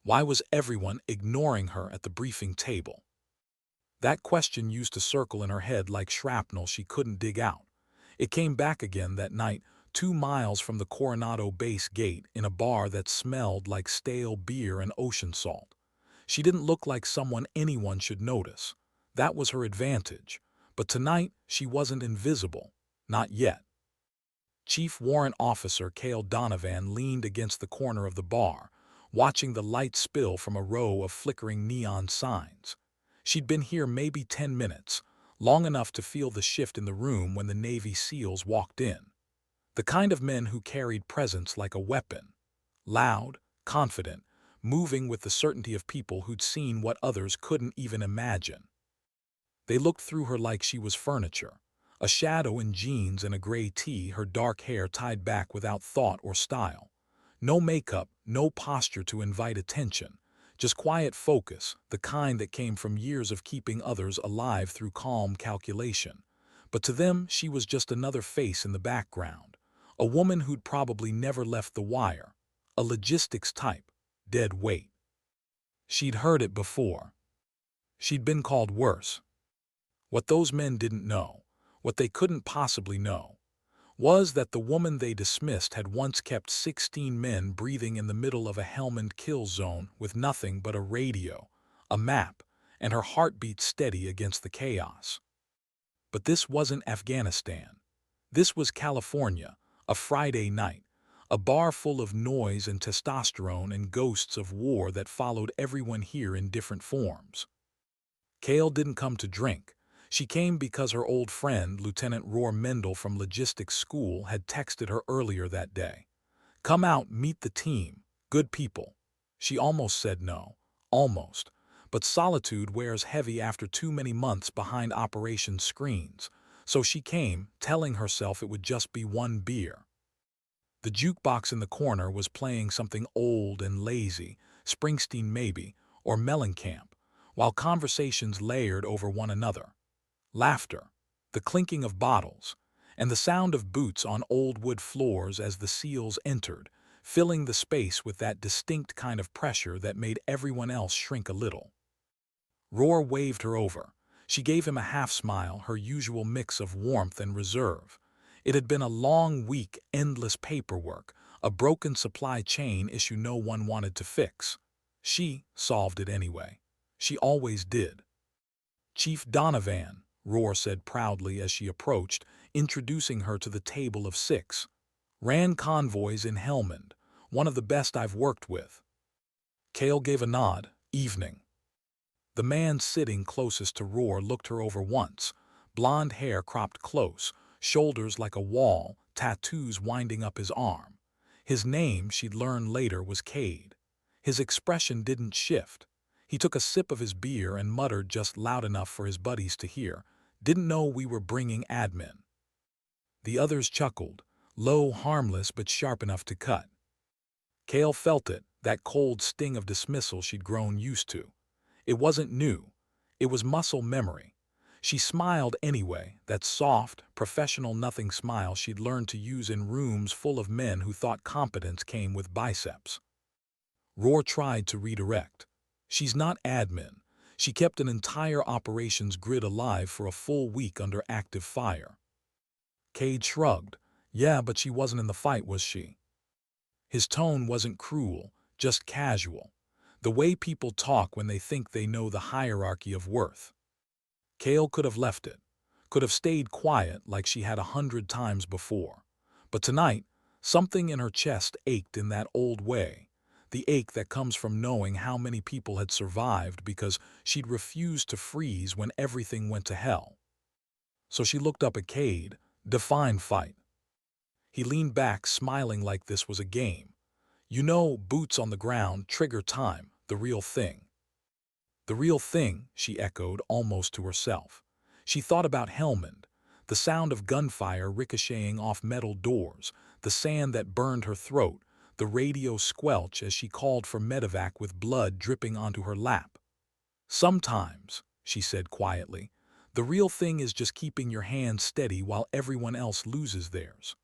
Why was everyone ignoring her at the briefing table? That question used to circle in her head like shrapnel she couldn't dig out. It came back again that night, 2 miles from the Coronado base gate, in a bar that smelled like stale beer and ocean salt. She didn't look like someone anyone should notice. That was her advantage. But tonight, she wasn't invisible. Not yet. Chief Warrant Officer Kale Donovan leaned against the corner of the bar, watching the light spill from a row of flickering neon signs. She'd been here maybe 10 minutes, long enough to feel the shift in the room when the Navy SEALs walked in. The kind of men who carried presence like a weapon. Loud, confident, moving with the certainty of people who'd seen what others couldn't even imagine. They looked through her like she was furniture. A shadow in jeans and a gray tee, her dark hair tied back without thought or style. No makeup, no posture to invite attention. Just quiet focus, the kind that came from years of keeping others alive through calm calculation. But to them, she was just another face in the background. A woman who'd probably never left the wire. A logistics type. Dead weight. She'd heard it before. She'd been called worse. What those men didn't know, what they couldn't possibly know, was that the woman they dismissed had once kept 16 men breathing in the middle of a helmed kill zone with nothing but a radio, a map, and her heartbeat steady against the chaos. But this wasn't Afghanistan. This was California, a Friday night, a bar full of noise and testosterone and ghosts of war that followed everyone here in different forms. Kale didn't come to drink. She came because her old friend, Lieutenant Roar Mendel from logistics school, had texted her earlier that day. Come out, meet the team, good people. She almost said no, almost. But solitude wears heavy after too many months behind operation screens, so she came, telling herself it would just be one beer. The jukebox in the corner was playing something old and lazy, Springsteen maybe, or Mellencamp, while conversations layered over one another. Laughter, the clinking of bottles, and the sound of boots on old wood floors as the SEALs entered, filling the space with that distinct kind of pressure that made everyone else shrink a little. Roar waved her over. She gave him a half-smile, her usual mix of warmth and reserve. It had been a long week, endless paperwork, a broken supply chain issue no one wanted to fix. She solved it anyway. She always did. Chief Donovan, Roar said proudly as she approached, introducing her to the table of 6. Ran convoys in Helmand, one of the best I've worked with. Kale gave a nod. Evening. The man sitting closest to Roar looked her over once, blonde hair cropped close, shoulders like a wall, tattoos winding up his arm. His name, she'd learn later, was Cade. His expression didn't shift. He took a sip of his beer and muttered just loud enough for his buddies to hear, "Didn't know we were bringing admin." The others chuckled, low, harmless, but sharp enough to cut. Kale felt it, that cold sting of dismissal she'd grown used to. It wasn't new. It was muscle memory. She smiled anyway, that soft, professional nothing smile she'd learned to use in rooms full of men who thought competence came with biceps. Roar tried to redirect. She's not admin. She kept an entire operations grid alive for a full week under active fire. Cade shrugged. Yeah, but she wasn't in the fight, was she? His tone wasn't cruel, just casual. The way people talk when they think they know the hierarchy of worth. Kale could have left it, could have stayed quiet like she had 100 times before. But tonight, something in her chest ached in that old way, the ache that comes from knowing how many people had survived because she'd refused to freeze when everything went to hell. So she looked up at Cade. Define fight. He leaned back, smiling like this was a game. You know, boots on the ground, trigger time, the real thing. The real thing, she echoed almost to herself. She thought about Helmand, the sound of gunfire ricocheting off metal doors, the sand that burned her throat, the radio squelch as she called for medevac with blood dripping onto her lap. Sometimes, she said quietly, the real thing is just keeping your hands steady while everyone else loses theirs.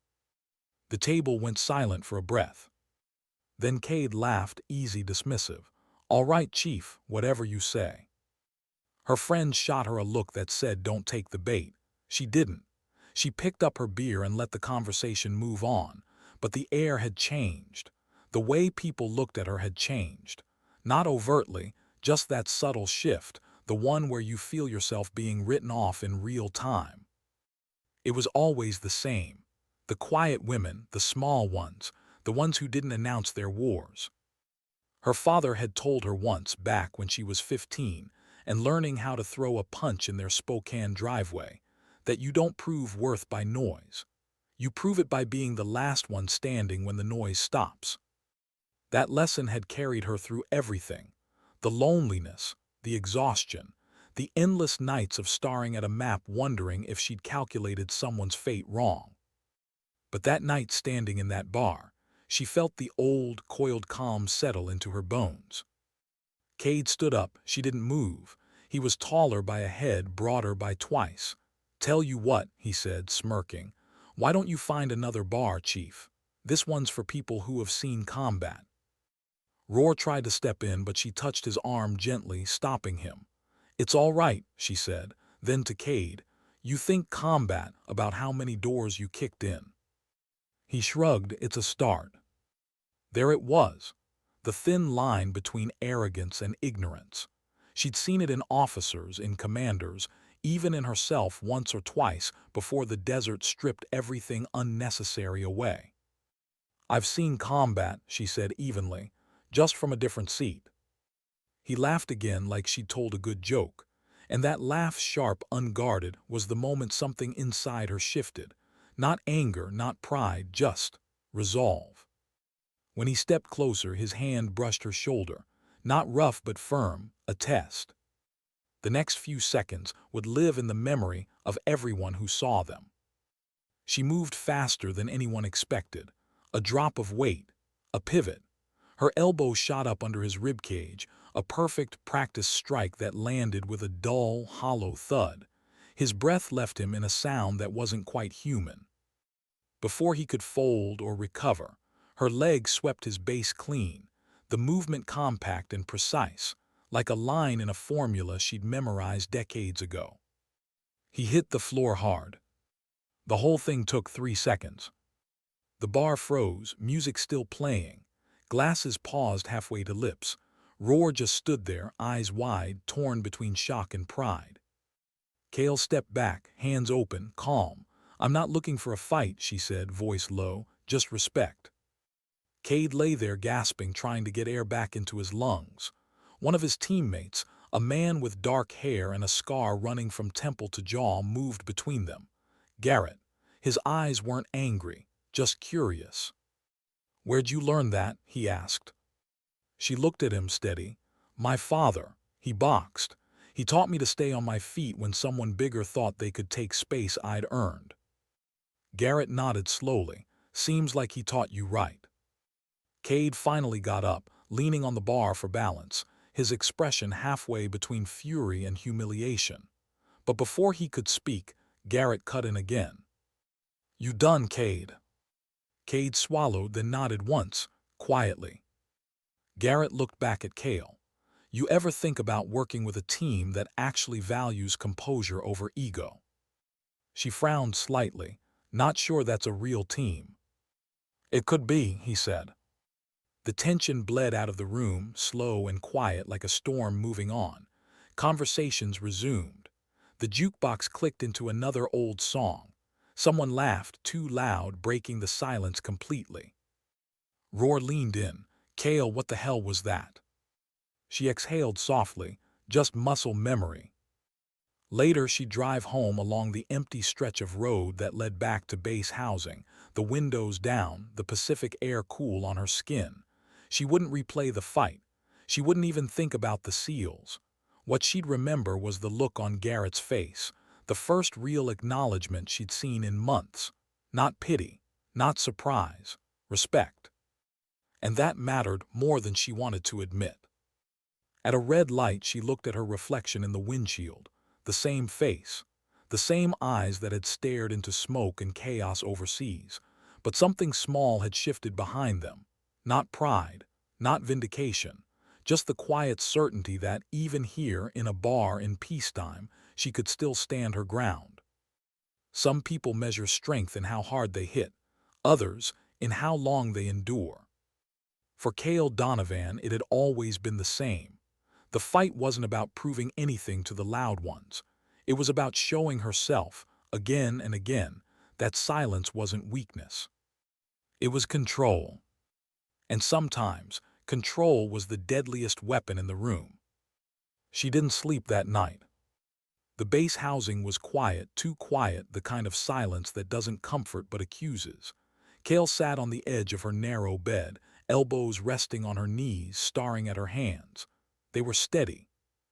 The table went silent for a breath. Then Cade laughed, easy, dismissive. "All right, Chief, whatever you say." Her friend shot her a look that said, "Don't take the bait." She didn't. She picked up her beer and let the conversation move on, but the air had changed. The way people looked at her had changed. Not overtly, just that subtle shift, the one where you feel yourself being written off in real time. It was always the same. The quiet women, the small ones, the ones who didn't announce their wars. Her father had told her once, back when she was 15, and learning how to throw a punch in their Spokane driveway, that you don't prove worth by noise. You prove it by being the last one standing when the noise stops. That lesson had carried her through everything. The loneliness, the exhaustion, the endless nights of staring at a map wondering if she'd calculated someone's fate wrong. But that night standing in that bar, she felt the old, coiled calm settle into her bones. Cade stood up. She didn't move. He was taller by a head, broader by twice. "Tell you what," he said, smirking. "Why don't you find another bar, Chief? This one's for people who have seen combat." Roar tried to step in, but she touched his arm gently, stopping him. "It's all right," she said. Then to Cade, "You think combat about how many doors you kicked in." He shrugged. "It's a start." There it was, the thin line between arrogance and ignorance. She'd seen it in officers, in commanders, even in herself once or twice before the desert stripped everything unnecessary away. "I've seen combat," she said evenly, "just from a different seat." He laughed again like she'd told a good joke, and that laugh, sharp, unguarded, was the moment something inside her shifted. Not anger, not pride, just resolve. When he stepped closer, his hand brushed her shoulder. Not rough but firm, a test. The next few seconds would live in the memory of everyone who saw them. She moved faster than anyone expected. A drop of weight, a pivot. Her elbow shot up under his ribcage, a perfect practice strike that landed with a dull, hollow thud. His breath left him in a sound that wasn't quite human. Before he could fold or recover, her leg swept his base clean, the movement compact and precise, like a line in a formula she'd memorized decades ago. He hit the floor hard. The whole thing took 3 seconds. The bar froze, music still playing. Glasses paused halfway to lips. Roar just stood there, eyes wide, torn between shock and pride. Kale stepped back, hands open, calm. "I'm not looking for a fight," she said, voice low, "just respect." Cade lay there gasping, trying to get air back into his lungs. One of his teammates, a man with dark hair and a scar running from temple to jaw, moved between them. Garrett. His eyes weren't angry, just curious. "Where'd you learn that?" he asked. She looked at him steady. "My father. He boxed. He taught me to stay on my feet when someone bigger thought they could take space I'd earned." Garrett nodded slowly. "Seems like he taught you right." Cade finally got up, leaning on the bar for balance, his expression halfway between fury and humiliation. But before he could speak, Garrett cut in again. "You done, Cade?" Cade swallowed, then nodded once, quietly. Garrett looked back at Kale. "You ever think about working with a team that actually values composure over ego?" She frowned slightly, "Not sure that's a real team." "It could be," he said. The tension bled out of the room, slow and quiet like a storm moving on. Conversations resumed. The jukebox clicked into another old song. Someone laughed, too loud, breaking the silence completely. Roar leaned in. "Kale, what the hell was that?" She exhaled softly, "Just muscle memory." Later, she'd drive home along the empty stretch of road that led back to base housing, the windows down, the Pacific air cool on her skin. She wouldn't replay the fight. She wouldn't even think about the SEALs. What she'd remember was the look on Garrett's face, the first real acknowledgement she'd seen in months. Not pity, not surprise, respect. And that mattered more than she wanted to admit. At a red light, she looked at her reflection in the windshield. The same face, the same eyes that had stared into smoke and chaos overseas. But something small had shifted behind them. Not pride, not vindication, just the quiet certainty that even here in a bar in peacetime, she could still stand her ground. Some people measure strength in how hard they hit, others in how long they endure. For Kale Donovan, it had always been the same. The fight wasn't about proving anything to the loud ones. It was about showing herself, again and again, that silence wasn't weakness. It was control. And sometimes, control was the deadliest weapon in the room. She didn't sleep that night. The base housing was quiet, too quiet, the kind of silence that doesn't comfort but accuses. Kale sat on the edge of her narrow bed, elbows resting on her knees, staring at her hands. They were steady.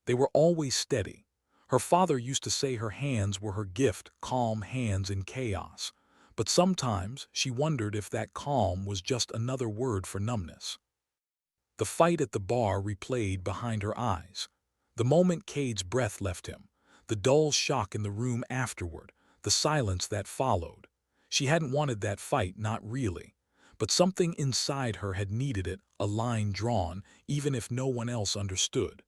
They were always steady. Her father used to say her hands were her gift, calm hands in chaos. But sometimes she wondered if that calm was just another word for numbness. The fight at the bar replayed behind her eyes. The moment Cade's breath left him, the dull shock in the room afterward, the silence that followed. She hadn't wanted that fight, not really. But something inside her had needed it, a line drawn, even if no one else understood.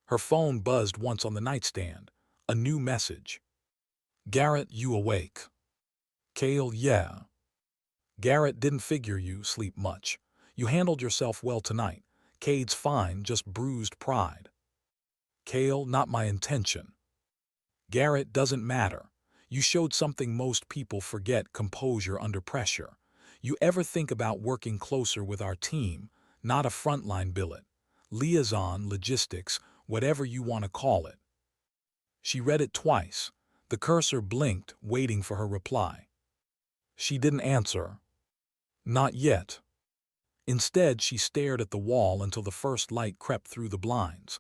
Her phone buzzed once on the nightstand. A new message. "Garrett, you awake?" Kale, yeah. "Garrett, didn't figure you sleep much. You handled yourself well tonight. Cade's fine, just bruised pride." Kale, "Not my intention." "Garrett, doesn't matter. You showed something most people forget: composure under pressure. You ever think about working closer with our team, not a frontline billet? Liaison, logistics, whatever you want to call it." She read it twice. The cursor blinked, waiting for her reply. She didn't answer. Not yet. Instead, she stared at the wall until the first light crept through the blinds.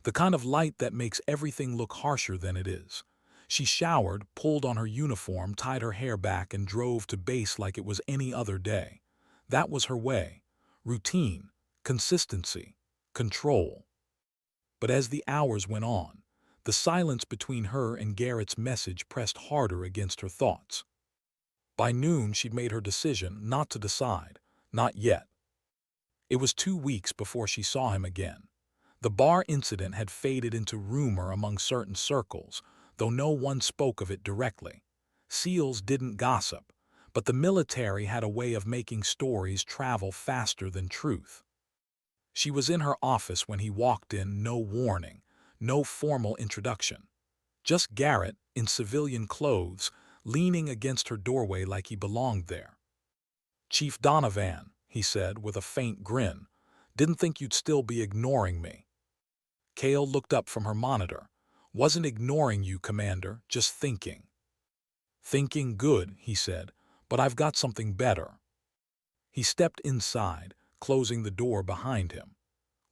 The kind of light that makes everything look harsher than it is. She showered, pulled on her uniform, tied her hair back, and drove to base like it was any other day. That was her way. Routine, consistency, control. But as the hours went on, the silence between her and Garrett's message pressed harder against her thoughts. By noon, she'd made her decision not to decide, not yet. It was 2 weeks before she saw him again. The bar incident had faded into rumor among certain circles, though no one spoke of it directly. SEALs didn't gossip, but the military had a way of making stories travel faster than truth. She was in her office when he walked in, no warning, no formal introduction. Just Garrett, in civilian clothes, leaning against her doorway like he belonged there. "Chief Donovan," he said with a faint grin, "didn't think you'd still be ignoring me." Kale looked up from her monitor. "Wasn't ignoring you, Commander, just thinking." "Thinking, good," he said, "but I've got something better." He stepped inside, closing the door behind him.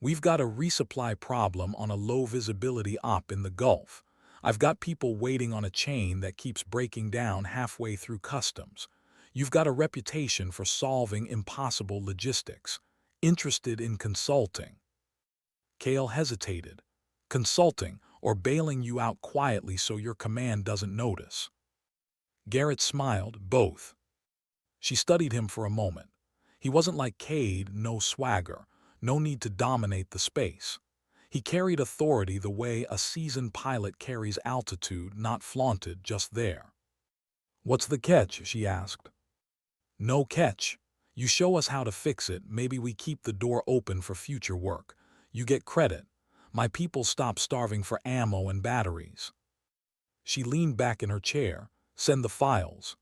"We've got a resupply problem on a low-visibility op in the Gulf. I've got people waiting on a chain that keeps breaking down halfway through customs. You've got a reputation for solving impossible logistics. Interested in consulting?" Kale hesitated. "Consulting or bailing you out quietly so your command doesn't notice?" Garrett smiled. "Both." She studied him for a moment. He wasn't like Cade, no swagger, no need to dominate the space. He carried authority the way a seasoned pilot carries altitude, not flaunted, just there. "What's the catch?" she asked. "No catch. You show us how to fix it, maybe we keep the door open for future work. You get credit. My people stop starving for ammo and batteries." She leaned back in her chair. "Send the files."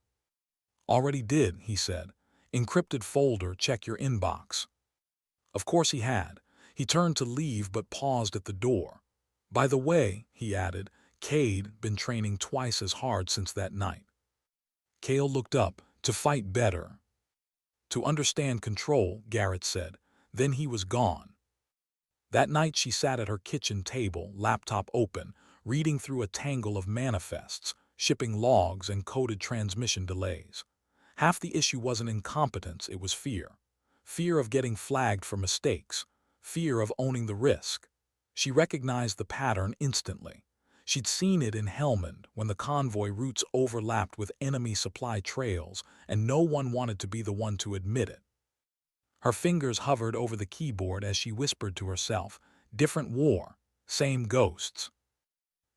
"Already did," he said. "Encrypted folder, check your inbox." Of course he had. He turned to leave but paused at the door. "By the way," he added, "Cade been training twice as hard since that night." Kale looked up. "To fight better." "To understand control," Garrett said. Then he was gone. That night she sat at her kitchen table, laptop open, reading through a tangle of manifests, shipping logs, and coded transmission delays. Half the issue wasn't incompetence, it was fear. Fear of getting flagged for mistakes. Fear of owning the risk. She recognized the pattern instantly. She'd seen it in Helmand when the convoy routes overlapped with enemy supply trails, and no one wanted to be the one to admit it. Her fingers hovered over the keyboard as she whispered to herself, "Different war, same ghosts."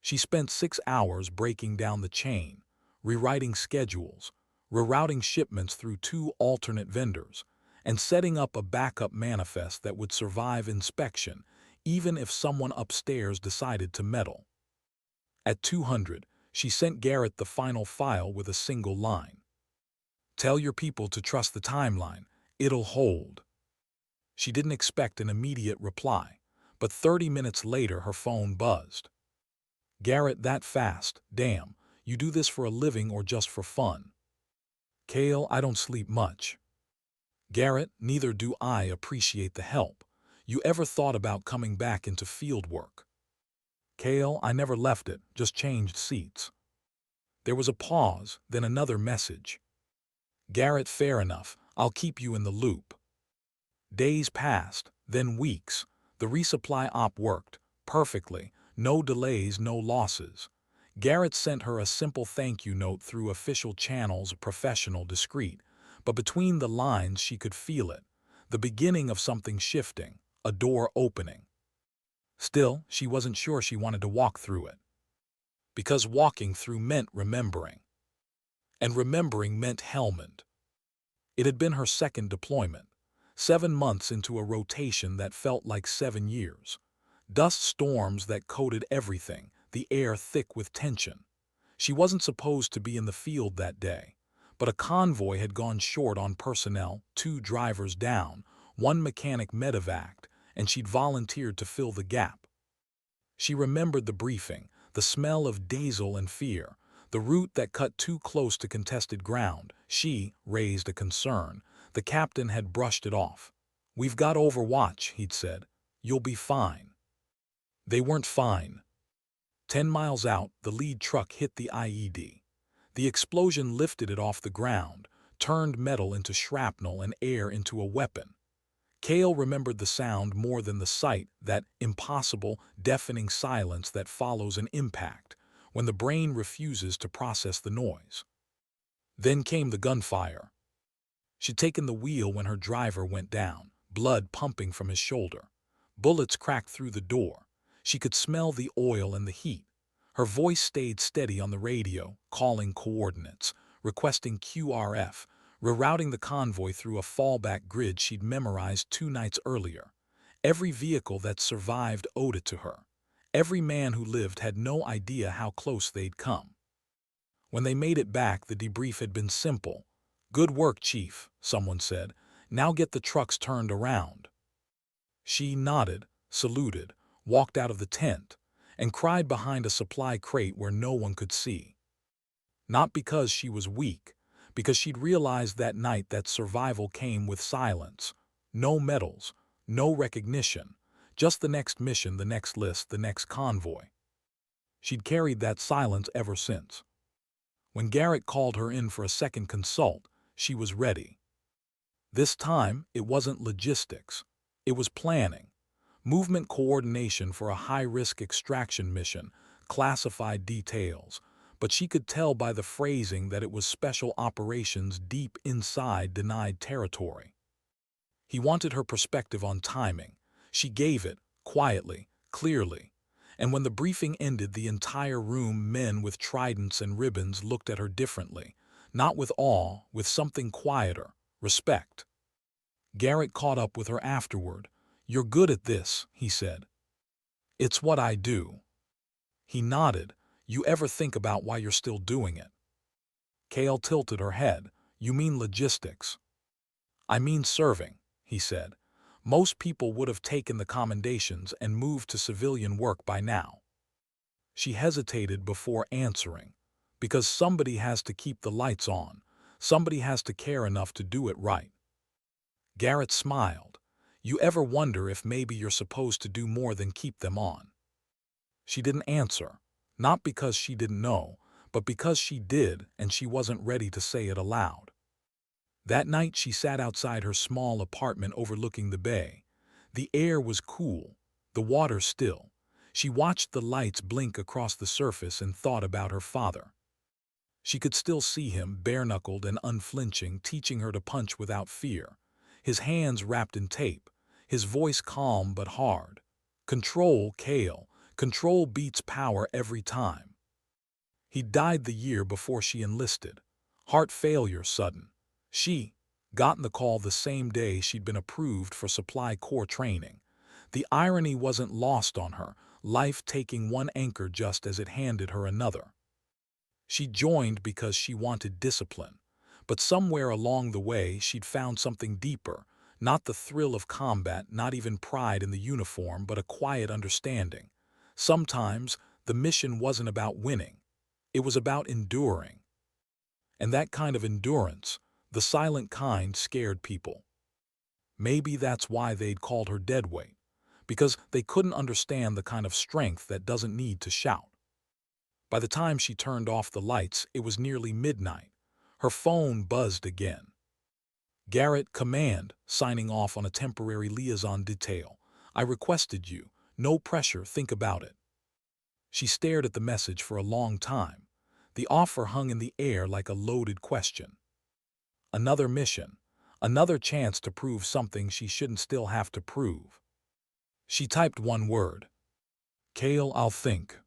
She spent 6 hours breaking down the chain, rewriting schedules, rerouting shipments through 2 alternate vendors, and setting up a backup manifest that would survive inspection even if someone upstairs decided to meddle. At 200, she sent Garrett the final file with a single line. "Tell your people to trust the timeline. It'll hold." She didn't expect an immediate reply, but 30 minutes later her phone buzzed. "Garrett, that fast? Damn, you do this for a living or just for fun?" "Kale, I don't sleep much." "Garrett, neither do I. Appreciate the help. You ever thought about coming back into field work?" "Kale, I never left it, just changed seats." There was a pause, then another message. "Garrett, fair enough. I'll keep you in the loop." Days passed, then weeks. The resupply op worked perfectly. No delays, no losses. Garrett sent her a simple thank you note through official channels, professional, discreet. But between the lines she could feel it. The beginning of something shifting, a door opening. Still, she wasn't sure she wanted to walk through it. Because walking through meant remembering. And remembering meant Helmand. It had been her second deployment. 7 months into a rotation that felt like 7 years. Dust storms that coated everything, the air thick with tension. She wasn't supposed to be in the field that day, but a convoy had gone short on personnel, 2 drivers down, 1 mechanic medevaced, and she'd volunteered to fill the gap. She remembered the briefing, the smell of diesel and fear, the route that cut too close to contested ground. She raised a concern. The captain had brushed it off. "We've got overwatch," he'd said. "You'll be fine." They weren't fine. 10 miles out, the lead truck hit the IED. The explosion lifted it off the ground, turned metal into shrapnel and air into a weapon. Kale remembered the sound more than the sight, that impossible, deafening silence that follows an impact, when the brain refuses to process the noise. Then came the gunfire. She'd taken the wheel when her driver went down, blood pumping from his shoulder. Bullets cracked through the door. She could smell the oil and the heat. Her voice stayed steady on the radio, calling coordinates, requesting QRF, rerouting the convoy through a fallback grid she'd memorized 2 nights earlier. Every vehicle that survived owed it to her. Every man who lived had no idea how close they'd come. When they made it back, the debrief had been simple. "Good work, Chief," someone said. "Now get the trucks turned around." She nodded, saluted, walked out of the tent, and cried behind a supply crate where no one could see. Not because she was weak, because she'd realized that night that survival came with silence. No medals, no recognition, just the next mission, the next list, the next convoy. She'd carried that silence ever since. When Garrett called her in for a second consult, she was ready. This time, it wasn't logistics. It was planning. Movement coordination for a high-risk extraction mission, classified details, but she could tell by the phrasing that it was special operations deep inside denied territory. He wanted her perspective on timing. She gave it, quietly, clearly. And when the briefing ended, the entire room, men with tridents and ribbons, looked at her differently. Not with awe, with something quieter, respect. Garrett caught up with her afterward. "You're good at this," he said. "It's what I do." He nodded. "You ever think about why you're still doing it?" Kale tilted her head. "You mean logistics?" "I mean serving," he said. "Most people would have taken the commendations and moved to civilian work by now." She hesitated before answering. "Because somebody has to keep the lights on. Somebody has to care enough to do it right." Garrett smiled. "You ever wonder if maybe you're supposed to do more than keep them on?" She didn't answer, not because she didn't know, but because she did, and she wasn't ready to say it aloud. That night she sat outside her small apartment overlooking the bay. The air was cool, the water still. She watched the lights blink across the surface and thought about her father. She could still see him, bare-knuckled and unflinching, teaching her to punch without fear. his hands wrapped in tape, his voice calm but hard. "Control, Kale. Control beats power every time." He died the year before she enlisted. Heart failure sudden. She gotten the call the same day she'd been approved for Supply Corps training. The irony wasn't lost on her, life taking one anchor just as it handed her another. She joined because she wanted discipline, but somewhere along the way she'd found something deeper, not the thrill of combat, not even pride in the uniform, but a quiet understanding. Sometimes the mission wasn't about winning. It was about enduring. And that kind of endurance, the silent kind, scared people. Maybe that's why they'd called her Deadweight, because they couldn't understand the kind of strength that doesn't need to shout. By the time she turned off the lights, it was nearly midnight. Her phone buzzed again. "Garrett, command, signing off on a temporary liaison detail. I requested you. No pressure, think about it." She stared at the message for a long time. The offer hung in the air like a loaded question. Another mission, another chance to prove something she shouldn't still have to prove. She typed one word. "Kale, I'll think."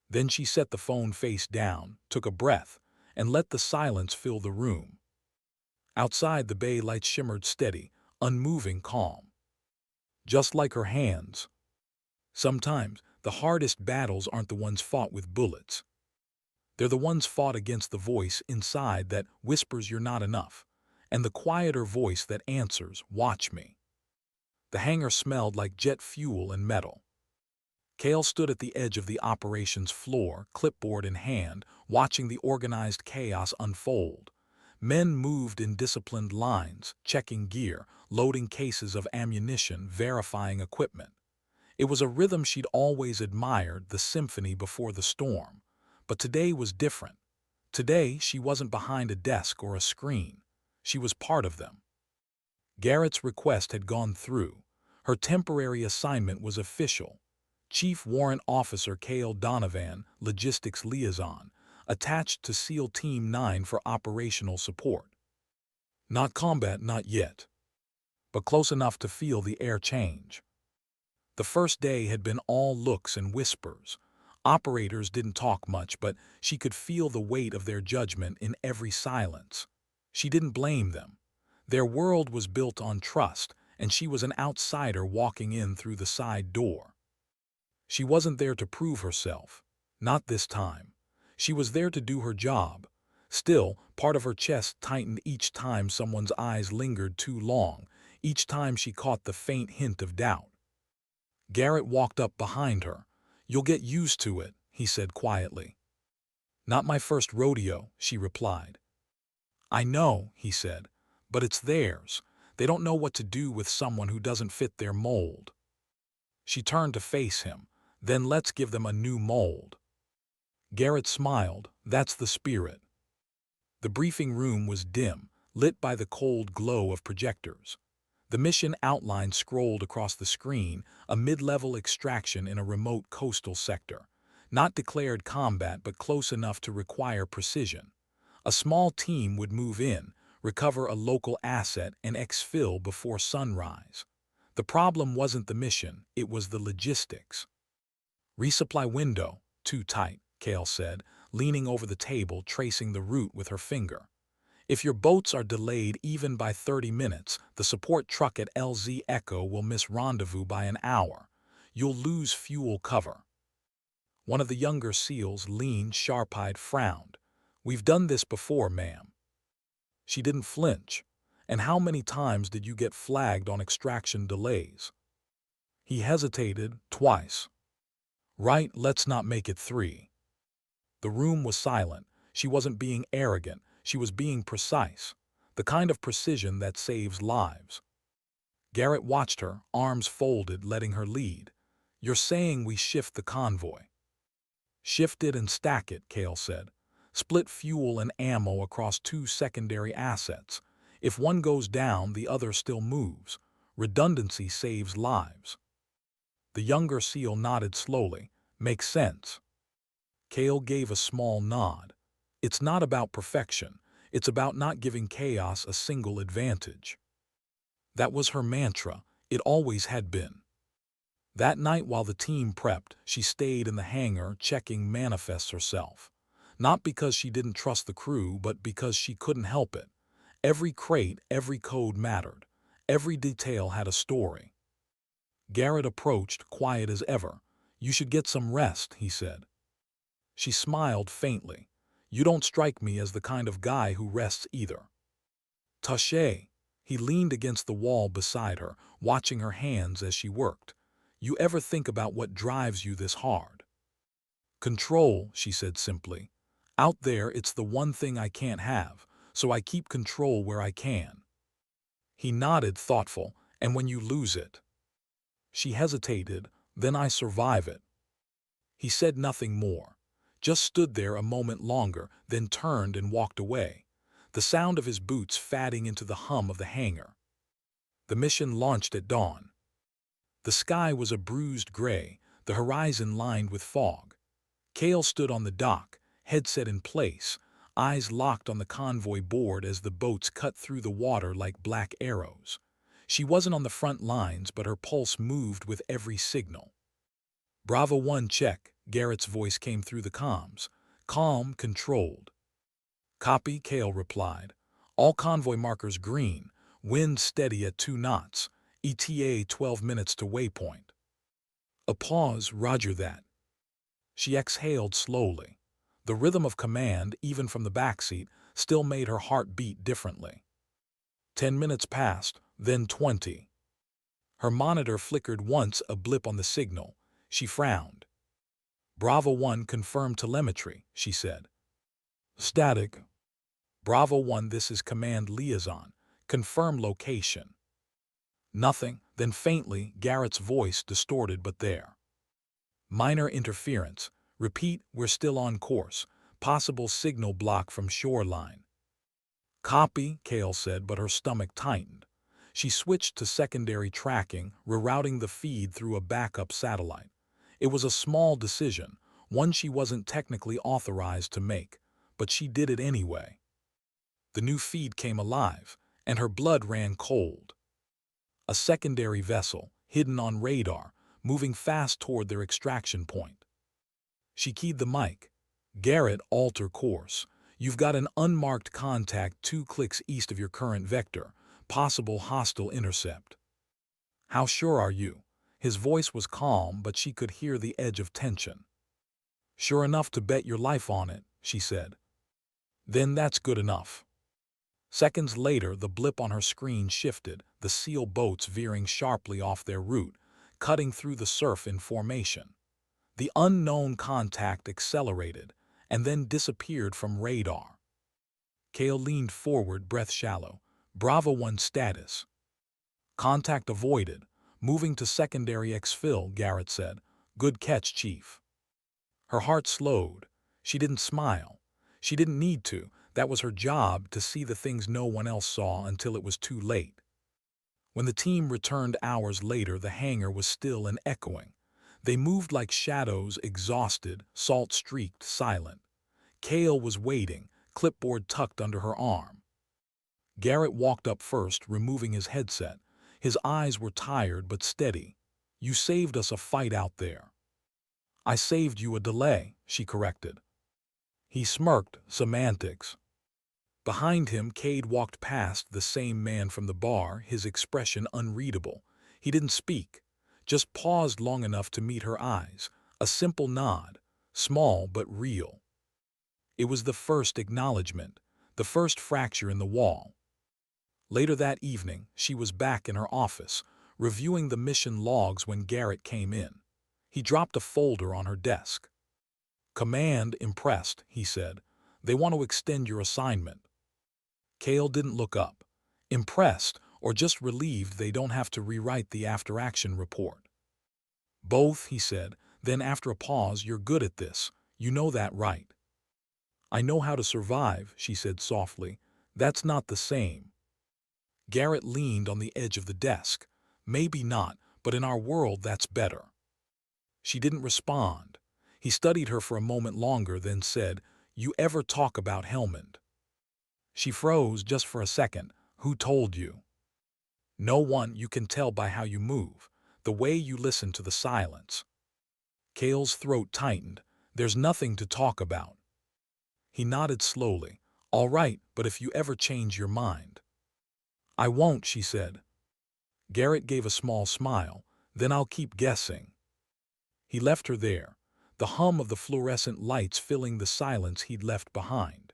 Then she set the phone face down, took a breath, and let the silence fill the room. Outside, the bay light shimmered steady, unmoving, calm. Just like her hands. Sometimes the hardest battles aren't the ones fought with bullets. They're the ones fought against the voice inside that whispers you're not enough, and the quieter voice that answers, "Watch me." The hangar smelled like jet fuel and metal. Kale stood at the edge of the operations floor, clipboard in hand, watching the organized chaos unfold. Men moved in disciplined lines, checking gear, loading cases of ammunition, verifying equipment. It was a rhythm she'd always admired, the symphony before the storm. But today was different. Today, she wasn't behind a desk or a screen. She was part of them. Garrett's request had gone through. Her temporary assignment was official. Chief Warrant Officer Instructor Donovan, Logistics Liaison, attached to SEAL Team 9 for operational support. Not combat, not yet, but close enough to feel the air change. The first day had been all looks and whispers. Operators didn't talk much, but she could feel the weight of their judgment in every silence. She didn't blame them. Their world was built on trust, and she was an outsider walking in through the side door. She wasn't there to prove herself. Not this time. She was there to do her job. Still, part of her chest tightened each time someone's eyes lingered too long, each time she caught the faint hint of doubt. Garrett walked up behind her. "You'll get used to it," he said quietly. "Not my first rodeo," she replied. "I know," he said, "but it's theirs. They don't know what to do with someone who doesn't fit their mold." She turned to face him. "Then let's give them a new mold." Garrett smiled. "That's the spirit." The briefing room was dim, lit by the cold glow of projectors. The mission outline scrolled across the screen, a mid-level extraction in a remote coastal sector. Not declared combat, but close enough to require precision. A small team would move in, recover a local asset, and exfil before sunrise. The problem wasn't the mission, it was the logistics. "Resupply window, too tight," Kale said, leaning over the table, tracing the route with her finger. "If your boats are delayed even by 30 minutes, the support truck at LZ Echo will miss rendezvous by an hour. You'll lose fuel cover." One of the younger SEALs, lean, sharp-eyed, frowned. "We've done this before, ma'am." She didn't flinch. "And how many times did you get flagged on extraction delays?" He hesitated. "Twice." "Right, let's not make it 3. The room was silent. She wasn't being arrogant. She was being precise. The kind of precision that saves lives. Garrett watched her, arms folded, letting her lead. "You're saying we shift the convoy." "Shift it and stack it," Kale said. "Split fuel and ammo across 2 secondary assets. If one goes down, the other still moves. Redundancy saves lives." The younger SEAL nodded slowly. "Makes sense." Kale gave a small nod. "It's not about perfection. It's about not giving chaos a single advantage." That was her mantra. It always had been. That night while the team prepped, she stayed in the hangar checking manifests herself. Not because she didn't trust the crew, but because she couldn't help it. Every crate, every code mattered. Every detail had a story. Garrett approached, quiet as ever. "You should get some rest," he said. She smiled faintly. "You don't strike me as the kind of guy who rests either." "Touché." He leaned against the wall beside her, watching her hands as she worked. "You ever think about what drives you this hard?" "Control," she said simply. "Out there, it's the one thing I can't have, so I keep control where I can." He nodded, thoughtful. "And when you lose it?" She hesitated. "Then I survive it." He said nothing more, just stood there a moment longer, then turned and walked away, the sound of his boots fading into the hum of the hangar. The mission launched at dawn. The sky was a bruised gray, the horizon lined with fog. Kale stood on the dock, headset in place, eyes locked on the convoy board as the boats cut through the water like black arrows. She wasn't on the front lines, but her pulse moved with every signal. "Bravo 1 check," Garrett's voice came through the comms. "Calm, controlled." "Copy," Kale replied. "All convoy markers green, wind steady at 2 knots, ETA 12 minutes to waypoint." A pause. "Roger that." She exhaled slowly. The rhythm of command, even from the backseat, still made her heart beat differently. 10 minutes passed, then 20. Her monitor flickered once, a blip on the signal. She frowned. "Bravo 1 confirmed telemetry," she said. "Static." "Bravo 1, this is command liaison. Confirm location." Nothing. Then faintly, Garrett's voice, distorted but there. "Minor interference. Repeat, we're still on course. Possible signal block from shoreline." "Copy," Kale said, but her stomach tightened. She switched to secondary tracking, rerouting the feed through a backup satellite. It was a small decision, one she wasn't technically authorized to make, but she did it anyway. The new feed came alive, and her blood ran cold. A secondary vessel, hidden on radar, moving fast toward their extraction point. She keyed the mic. "Garrett, alter course. You've got an unmarked contact 2 clicks east of your current vector. Possible hostile intercept." "How sure are you?" His voice was calm, but she could hear the edge of tension. "Sure enough to bet your life on it," she said. "Then that's good enough." Seconds later, the blip on her screen shifted, the SEAL boats veering sharply off their route, cutting through the surf in formation. The unknown contact accelerated, and then disappeared from radar. Kale leaned forward, breath shallow. "Bravo 1 status." "Contact avoided. Moving to secondary exfil," Garrett said. "Good catch, Chief." Her heart slowed. She didn't smile. She didn't need to. That was her job, to see the things no one else saw until it was too late. When the team returned hours later, the hangar was still and echoing. They moved like shadows, exhausted, salt-streaked, silent. Kale was waiting, clipboard tucked under her arm. Garrett walked up first, removing his headset. His eyes were tired but steady. "You saved us a fight out there." "I saved you a delay," she corrected. He smirked. "Semantics." Behind him, Cade walked past, the same man from the bar, his expression unreadable. He didn't speak, just paused long enough to meet her eyes. A simple nod, small but real. It was the first acknowledgement, the first fracture in the wall. Later that evening, she was back in her office, reviewing the mission logs when Garrett came in. He dropped a folder on her desk. "Command impressed," he said. "They want to extend your assignment." Kale didn't look up. Impressed, or just relieved they don't have to rewrite the after-action report? "Both," he said. Then after a pause, "You're good at this. You know that, right?" "I know how to survive," she said softly. "That's not the same." Garrett leaned on the edge of the desk. "Maybe not, but in our world that's better." She didn't respond. He studied her for a moment longer, then said, "You ever talk about Helmand?" She froze just for a second. "Who told you?" No one, you can tell by how you move, the way you listen to the silence. Kale's throat tightened. There's nothing to talk about. He nodded slowly. All right, but if you ever change your mind. I won't, she said. Garrett gave a small smile. Then I'll keep guessing. He left her there, the hum of the fluorescent lights filling the silence he'd left behind.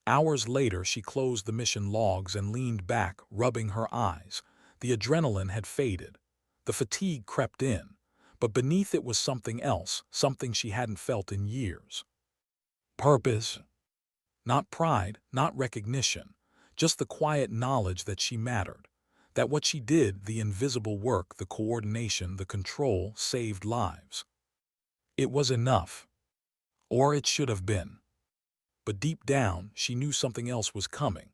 Hours later, she closed the mission logs and leaned back, rubbing her eyes. The adrenaline had faded. The fatigue crept in, but beneath it was something else, something she hadn't felt in years. Purpose. Not pride, not recognition, just the quiet knowledge that she mattered, that what she did, the invisible work, the coordination, the control, saved lives. It was enough. Or it should have been. But deep down, she knew something else was coming,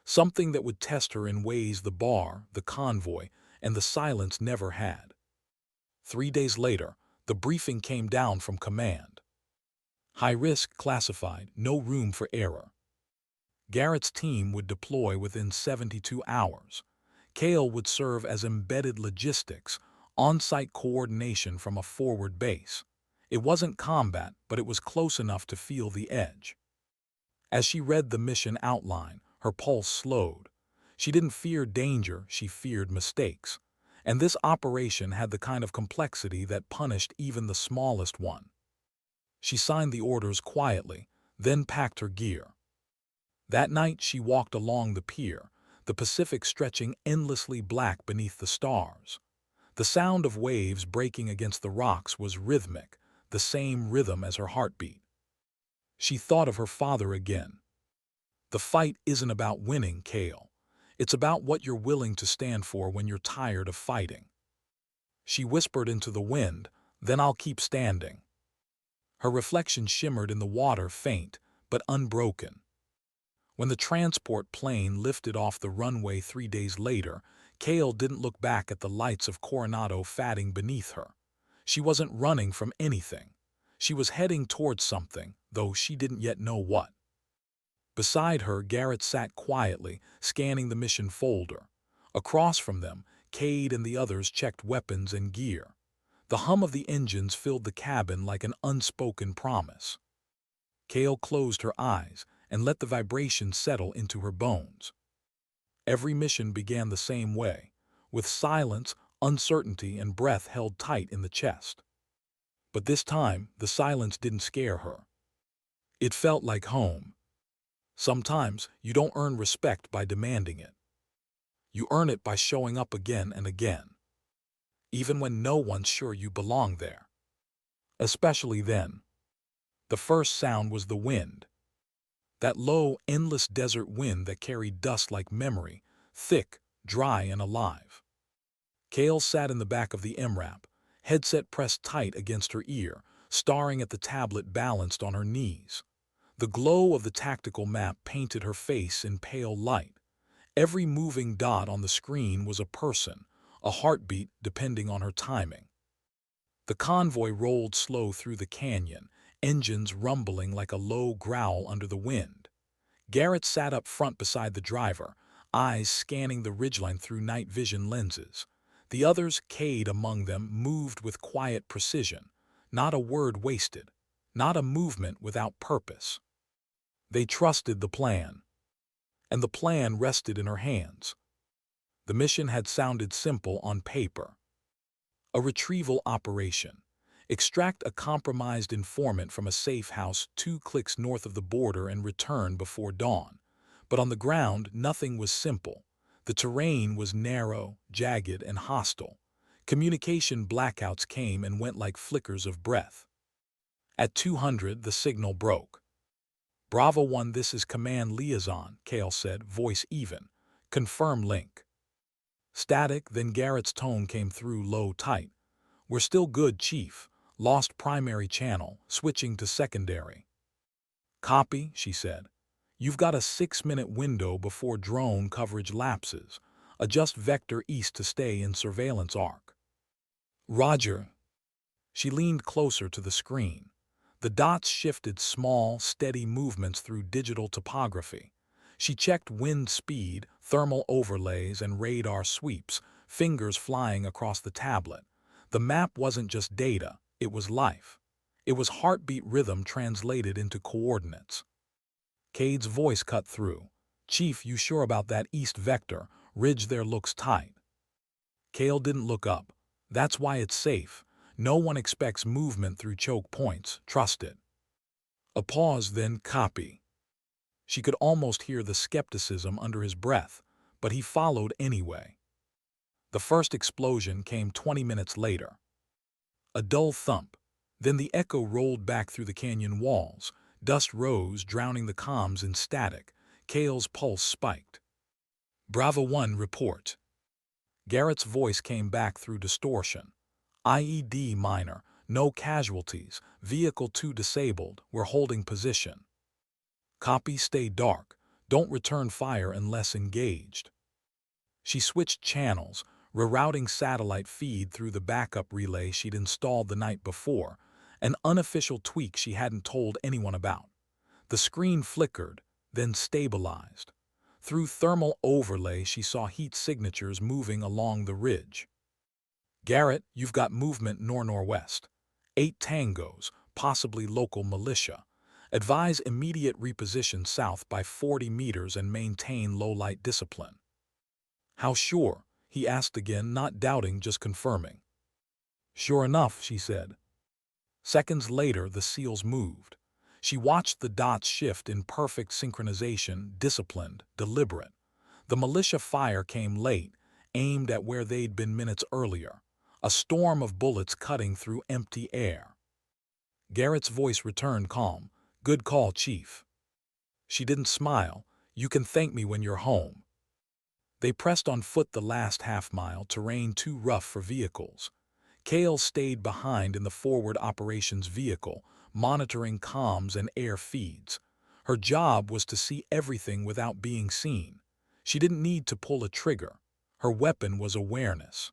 something that would test her in ways the bar, the convoy, and the silence never had. 3 days later, the briefing came down from command. High risk, classified, no room for error. Garrett's team would deploy within 72 hours. Kale would serve as embedded logistics, on-site coordination from a forward base. It wasn't combat, but it was close enough to feel the edge. As she read the mission outline, her pulse slowed. She didn't fear danger, she feared mistakes. And this operation had the kind of complexity that punished even the smallest one. She signed the orders quietly, then packed her gear. That night she walked along the pier, the Pacific stretching endlessly black beneath the stars. The sound of waves breaking against the rocks was rhythmic, the same rhythm as her heartbeat. She thought of her father again. The fight isn't about winning, Kale. It's about what you're willing to stand for when you're tired of fighting. She whispered into the wind, then I'll keep standing. Her reflection shimmered in the water, faint, but unbroken. When the transport plane lifted off the runway 3 days later, Kale didn't look back at the lights of Coronado fading beneath her. She wasn't running from anything. She was heading towards something, though she didn't yet know what. Beside her, Garrett sat quietly, scanning the mission folder. Across from them, Cade and the others checked weapons and gear. The hum of the engines filled the cabin like an unspoken promise. Kale closed her eyes and let the vibration settle into her bones. Every mission began the same way, with silence, uncertainty, and breath held tight in the chest. But this time, the silence didn't scare her. It felt like home. Sometimes you don't earn respect by demanding it. You earn it by showing up again and again, even when no one's sure you belong there. Especially then. The first sound was the wind. That low, endless desert wind that carried dust like memory, thick, dry, and alive. Kale sat in the back of the MRAP, headset pressed tight against her ear, staring at the tablet balanced on her knees. The glow of the tactical map painted her face in pale light. Every moving dot on the screen was a person, a heartbeat depending on her timing. The convoy rolled slow through the canyon, engines rumbling like a low growl under the wind. Garrett sat up front beside the driver, eyes scanning the ridgeline through night vision lenses. The others, Cade among them, moved with quiet precision, not a word wasted, not a movement without purpose. They trusted the plan, and the plan rested in her hands. The mission had sounded simple on paper. A retrieval operation. Extract a compromised informant from a safe house 2 clicks north of the border and return before dawn. But on the ground, nothing was simple. The terrain was narrow, jagged, and hostile. Communication blackouts came and went like flickers of breath. At 200, the signal broke. Bravo 1, this is Command Liaison, Kale said, voice even. Confirm link. Static, then Garrett's tone came through low, tight. We're still good, Chief. Lost primary channel, switching to secondary. Copy, she said. You've got a 6-minute window before drone coverage lapses. Adjust vector east to stay in surveillance arc. Roger. She leaned closer to the screen. The dots shifted small, steady movements through digital topography. She checked wind speed, thermal overlays, and radar sweeps, fingers flying across the tablet. The map wasn't just data, it was life. It was heartbeat rhythm translated into coordinates. Cade's voice cut through. "Chief, you sure about that east vector? Ridge there looks tight." Kale didn't look up. "That's why it's safe. No one expects movement through choke points. Trust it." A pause, then "Copy." She could almost hear the skepticism under his breath, but he followed anyway. The first explosion came 20 minutes later. A dull thump. Then the echo rolled back through the canyon walls. Dust rose, drowning the comms in static. Kale's pulse spiked. "Bravo 1, report." Garrett's voice came back through distortion. "IED minor, no casualties, vehicle 2 disabled, we're holding position." "Copy, stay dark. Don't return fire unless engaged." She switched channels, rerouting satellite feed through the backup relay she'd installed the night before, an unofficial tweak she hadn't told anyone about. The screen flickered, then stabilized. Through thermal overlay, she saw heat signatures moving along the ridge. "Garrett, you've got movement nor-northwest. 8 tangos, possibly local militia. Advise immediate reposition south by 40 meters and maintain low-light discipline." "How sure?" he asked again, not doubting, just confirming. "Sure enough," she said. Seconds later, the seals moved. She watched the dots shift in perfect synchronization, disciplined, deliberate. The militia fire came late, aimed at where they'd been minutes earlier, a storm of bullets cutting through empty air. Garrett's voice returned calm. "Good call, Chief." She didn't smile. "You can thank me when you're home." They pressed on foot the last half-mile, terrain too rough for vehicles. Kale stayed behind in the forward operations vehicle, monitoring comms and air feeds. Her job was to see everything without being seen. She didn't need to pull a trigger. Her weapon was awareness.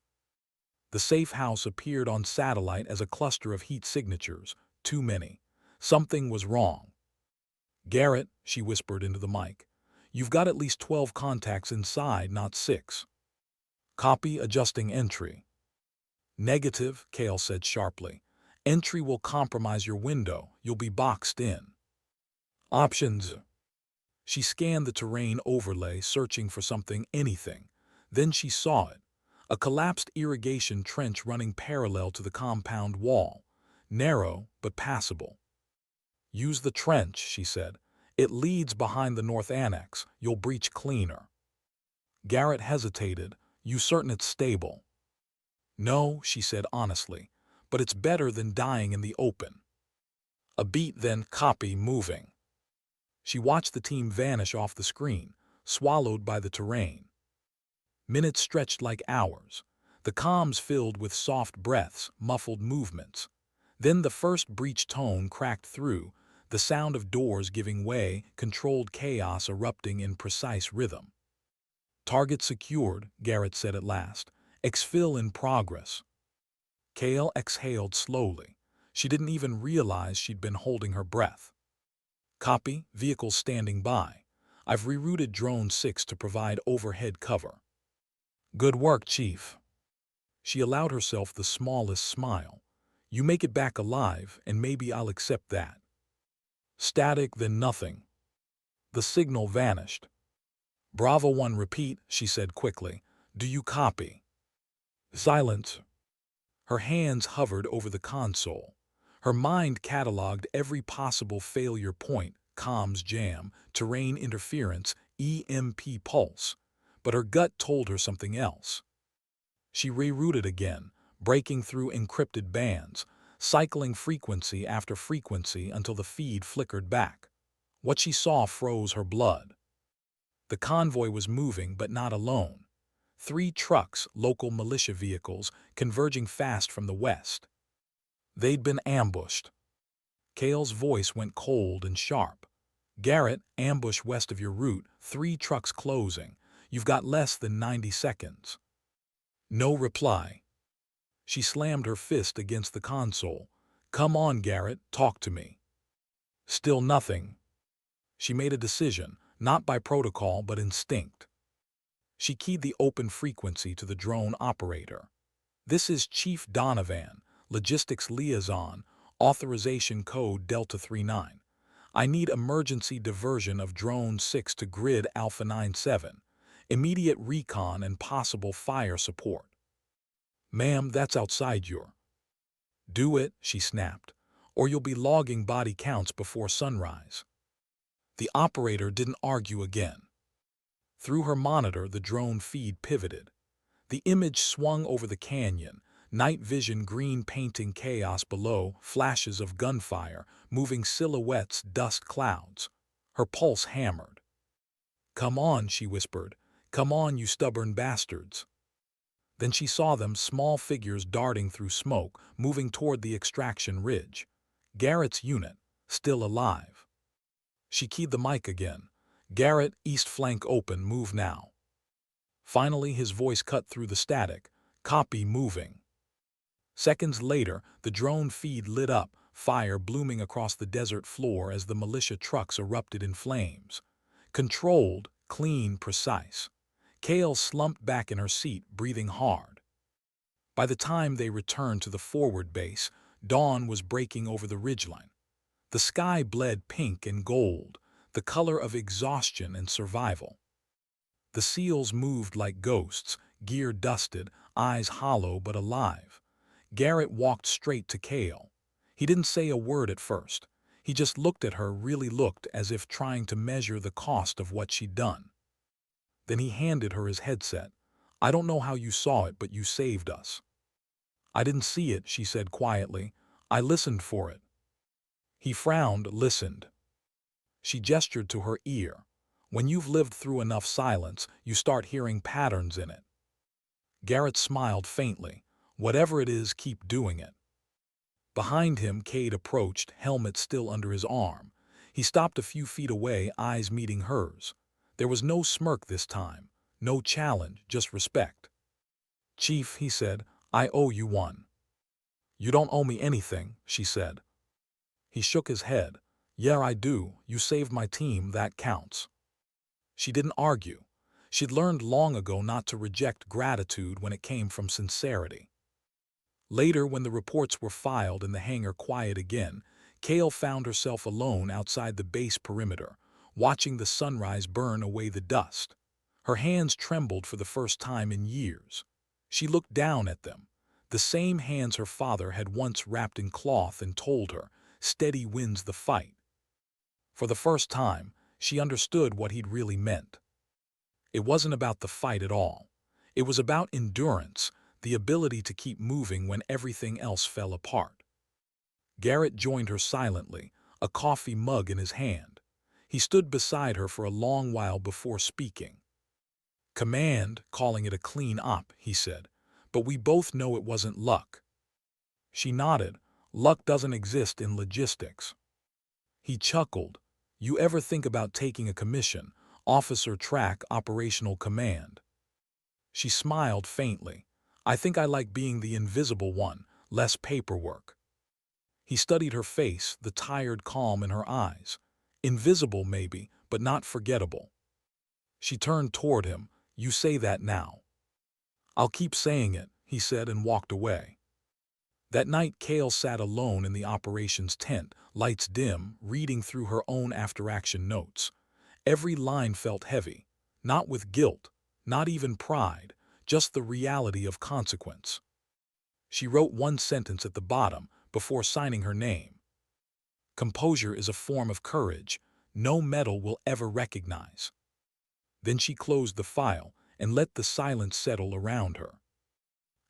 The safe house appeared on satellite as a cluster of heat signatures, too many. Something was wrong. "Garrett," she whispered into the mic, "you've got at least 12 contacts inside, not 6. Copy, adjusting entry." "Negative," Kale said sharply. "Entry will compromise your window. You'll be boxed in." "Options." She scanned the terrain overlay, searching for something, anything. Then she saw it. A collapsed irrigation trench running parallel to the compound wall. Narrow, but passable. "Use the trench," she said. "It leads behind the north annex. You'll breach cleaner." Garrett hesitated. "You certain it's stable?" "No," she said honestly, "but it's better than dying in the open." A beat, then "Copy, moving." She watched the team vanish off the screen, swallowed by the terrain. Minutes stretched like hours. The comms filled with soft breaths, muffled movements. Then the first breach tone cracked through, the sound of doors giving way, controlled chaos erupting in precise rhythm. "Target secured," Garrett said at last. "Exfil in progress." Kale exhaled slowly. She didn't even realize she'd been holding her breath. "Copy, vehicles standing by. I've rerouted Drone 6 to provide overhead cover." "Good work, Chief." She allowed herself the smallest smile. "You make it back alive, and maybe I'll accept that." Static, then nothing. The signal vanished. "Bravo 1, repeat," she said quickly. "Do you copy?" Silence. Her hands hovered over the console. Her mind cataloged every possible failure point, comms jam, terrain interference, EMP pulse. But her gut told her something else. She rerouted again, breaking through encrypted bands, cycling frequency after frequency until the feed flickered back. What she saw froze her blood. The convoy was moving, but not alone. 3 trucks, local militia vehicles, converging fast from the west. They'd been ambushed. Kale's voice went cold and sharp. "Garrett, ambush west of your route, 3 trucks closing. You've got less than 90 seconds. No reply. She slammed her fist against the console. "Come on, Garrett, talk to me." Still nothing. She made a decision. not by protocol but instinct. She keyed the open frequency to the drone operator. "This is Chief Donovan, Logistics Liaison, Authorization Code Delta 39. I need emergency diversion of Drone 6 to Grid Alpha 97. Immediate recon and possible fire support." "Ma'am, that's outside your—" "Do it," she snapped, "or you'll be logging body counts before sunrise." The operator didn't argue again. Through her monitor, the drone feed pivoted. The image swung over the canyon, night vision green painting chaos below, flashes of gunfire, moving silhouettes, dust clouds. Her pulse hammered. "Come on," she whispered. "Come on, you stubborn bastards." Then she saw them, small figures darting through smoke, moving toward the extraction ridge. Garrett's unit, still alive. She keyed the mic again. "Garrett, east flank open, move now." Finally, his voice cut through the static. "Copy, moving." Seconds later, the drone feed lit up, fire blooming across the desert floor as the militia trucks erupted in flames. Controlled, clean, precise. Kale slumped back in her seat, breathing hard. By the time they returned to the forward base, dawn was breaking over the ridgeline. The sky bled pink and gold, the color of exhaustion and survival. The SEALs moved like ghosts, gear dusted, eyes hollow but alive. Garrett walked straight to Kale. He didn't say a word at first. He just looked at her, really looked, as if trying to measure the cost of what she'd done. Then he handed her his headset. "I don't know how you saw it, but you saved us." "I didn't see it," she said quietly. "I listened for it." He frowned. "Listened." She gestured to her ear. "When you've lived through enough silence, you start hearing patterns in it." Garrett smiled faintly. "Whatever it is, keep doing it." Behind him, Cade approached, helmet still under his arm. He stopped a few feet away, eyes meeting hers. There was no smirk this time, no challenge, just respect. "Chief," he said, "I owe you one." "You don't owe me anything," she said. He shook his head. "Yeah, I do. You saved my team, that counts." She didn't argue. She'd learned long ago not to reject gratitude when it came from sincerity. Later, when the reports were filed and the hangar quiet again, Kale found herself alone outside the base perimeter, watching the sunrise burn away the dust. Her hands trembled for the first time in years. She looked down at them, the same hands her father had once wrapped in cloth and told her, "Steady wins the fight." For the first time, she understood what he'd really meant. It wasn't about the fight at all. It was about endurance, the ability to keep moving when everything else fell apart. Garrett joined her silently, a coffee mug in his hand. He stood beside her for a long while before speaking. "Command, calling it a clean op," he said, "but we both know it wasn't luck." She nodded. "Luck doesn't exist in logistics." He chuckled. "You ever think about taking a commission, officer track, operational command?" She smiled faintly. "I think I like being the invisible one, less paperwork." He studied her face, the tired calm in her eyes. Invisible maybe, but not forgettable. She turned toward him. "You say that now." "I'll keep saying it," he said and walked away. That night, Kale sat alone in the operations tent, lights dim, reading through her own after-action notes. Every line felt heavy, not with guilt, not even pride, just the reality of consequence. She wrote one sentence at the bottom before signing her name. "Composure is a form of courage no medal will ever recognize." Then she closed the file and let the silence settle around her.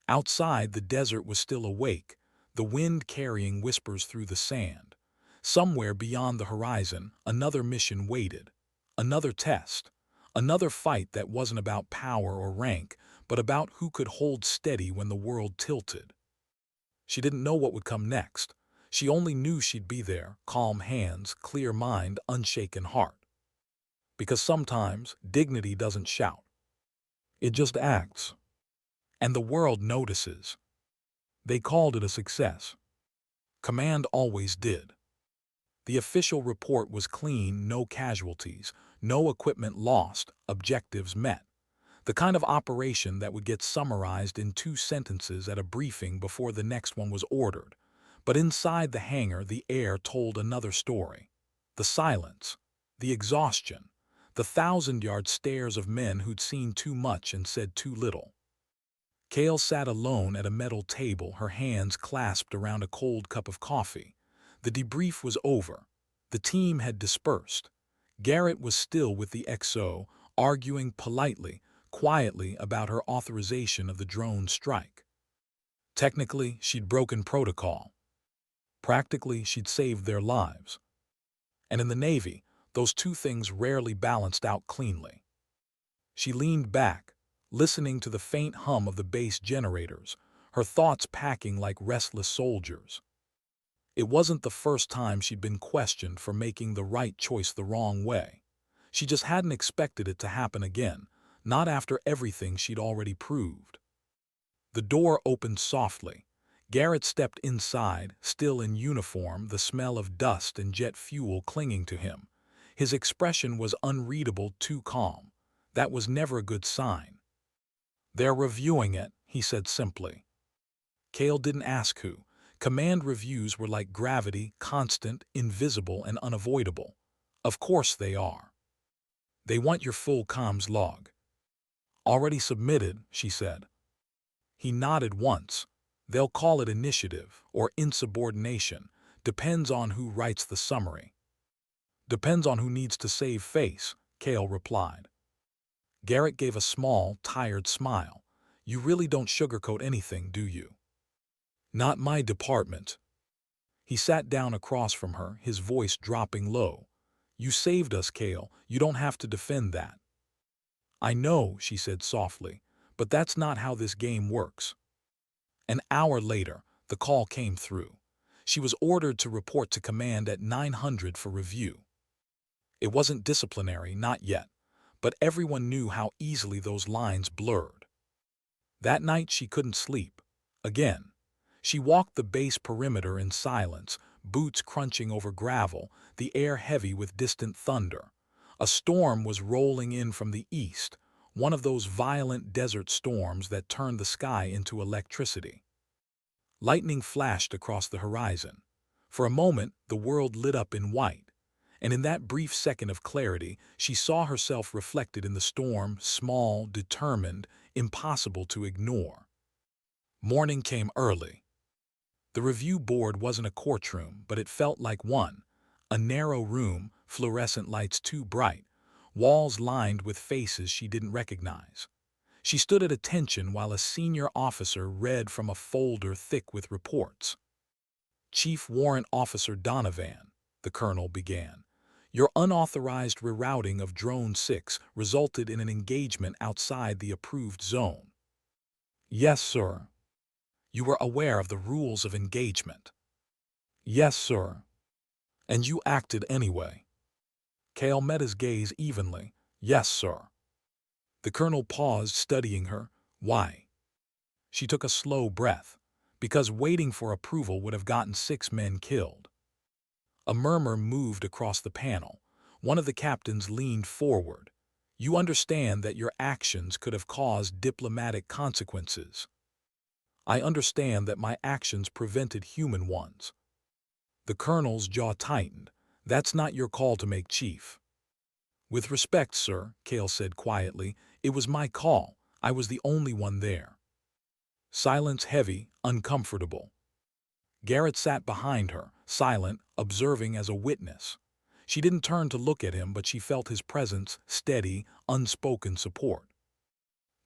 Outside, the desert was still awake, the wind carrying whispers through the sand. Somewhere beyond the horizon, another mission waited. Another test. Another fight that wasn't about power or rank, but about who could hold steady when the world tilted. She didn't know what would come next. She only knew she'd be there, calm hands, clear mind, unshaken heart. Because sometimes dignity doesn't shout. It just acts. And the world notices. They called it a success. Command always did. The official report was clean, no casualties, No equipment lost, objectives met. The kind of operation that would get summarized in 2 sentences at a briefing before the next one was ordered. But inside the hangar, the air told another story. The silence, the exhaustion, the thousand-yard stares of men who'd seen too much and said too little. Kale sat alone at a metal table, her hands clasped around a cold cup of coffee. The debrief was over. The team had dispersed. Garrett was still with the XO, arguing politely, quietly about her authorization of the drone strike. Technically, she'd broken protocol. Practically, she'd saved their lives. And in the Navy, those two things rarely balanced out cleanly. She leaned back, listening to the faint hum of the base generators, her thoughts packing like restless soldiers. It wasn't the first time she'd been questioned for making the right choice the wrong way. She just hadn't expected it to happen again, not after everything she'd already proved. The door opened softly. Garrett stepped inside, still in uniform, the smell of dust and jet fuel clinging to him. His expression was unreadable, too calm. That was never a good sign. "They're reviewing it," he said simply. Kale didn't ask who. Command reviews were like gravity, constant, invisible, and unavoidable. Of course they are. "They want your full comms log." "Already submitted," she said. He nodded once. "They'll call it initiative or insubordination. Depends on who writes the summary." "Depends on who needs to save face," Kale replied. Garrett gave a small, tired smile. "You really don't sugarcoat anything, do you?" "Not my department." He sat down across from her, his voice dropping low. "You saved us, Kale. You don't have to defend that." "I know," she said softly, "but that's not how this game works." An hour later, the call came through. She was ordered to report to command at 900 for review. It wasn't disciplinary, not yet, but everyone knew how easily those lines blurred. That night she couldn't sleep. Again. She walked the base perimeter in silence, boots crunching over gravel, the air heavy with distant thunder. A storm was rolling in from the east, one of those violent desert storms that turn the sky into electricity. Lightning flashed across the horizon. For a moment, the world lit up in white, and in that brief second of clarity, she saw herself reflected in the storm, small, determined, impossible to ignore. Morning came early. The review board wasn't a courtroom, but it felt like one. A narrow room, fluorescent lights too bright, walls lined with faces she didn't recognize. She stood at attention while a senior officer read from a folder thick with reports. "Chief Warrant Officer Donovan," the colonel began, "your unauthorized rerouting of Drone 6 resulted in an engagement outside the approved zone." "Yes, sir." "You were aware of the rules of engagement." "Yes, sir." "And you acted anyway." Kale met his gaze evenly. "Yes, sir." The colonel paused, studying her. "Why?" She took a slow breath. "Because waiting for approval would have gotten 6 men killed." A murmur moved across the panel. One of the captains leaned forward. "You understand that your actions could have caused diplomatic consequences." "I understand that my actions prevented human ones." The colonel's jaw tightened. "That's not your call to make, Chief." "With respect, sir," Kale said quietly, "it was my call. I was the only one there." Silence heavy, uncomfortable. Garrett sat behind her, silent, observing as a witness. She didn't turn to look at him, but she felt his presence, steady, unspoken support.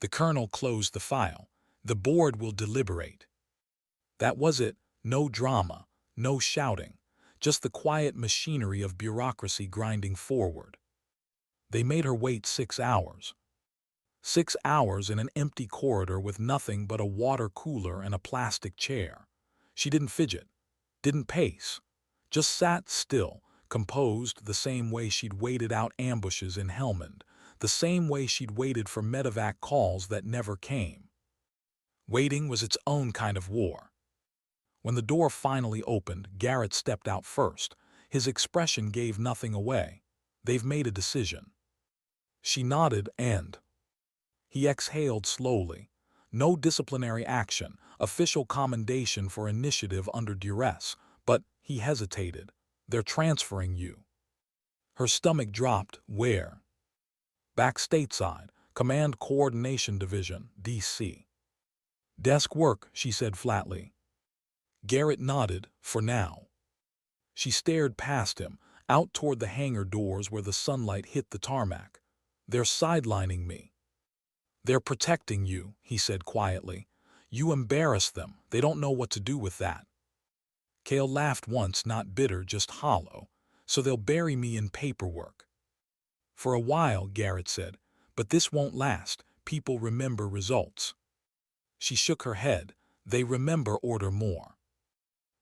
The colonel closed the file. "The board will deliberate." That was it. No drama, no shouting, just the quiet machinery of bureaucracy grinding forward. They made her wait 6 hours. 6 hours in an empty corridor with nothing but a water cooler and a plastic chair. She didn't fidget, didn't pace, just sat still, composed the same way she'd waited out ambushes in Helmand, the same way she'd waited for medevac calls that never came. Waiting was its own kind of war. When the door finally opened, Garrett stepped out first. His expression gave nothing away. "They've made a decision." She nodded and he exhaled slowly. No disciplinary action, official commendation for initiative under duress, but he hesitated. They're transferring you. Her stomach dropped. Where? Back stateside, Command Coordination Division, D.C. Desk work, she said flatly. Garrett nodded, for now. She stared past him, out toward the hangar doors where the sunlight hit the tarmac. They're sidelining me. They're protecting you, he said quietly. You embarrass them. They don't know what to do with that. Kale laughed once, not bitter, just hollow. So they'll bury me in paperwork. For a while, Garrett said, but this won't last. People remember results. She shook her head. They remember order more.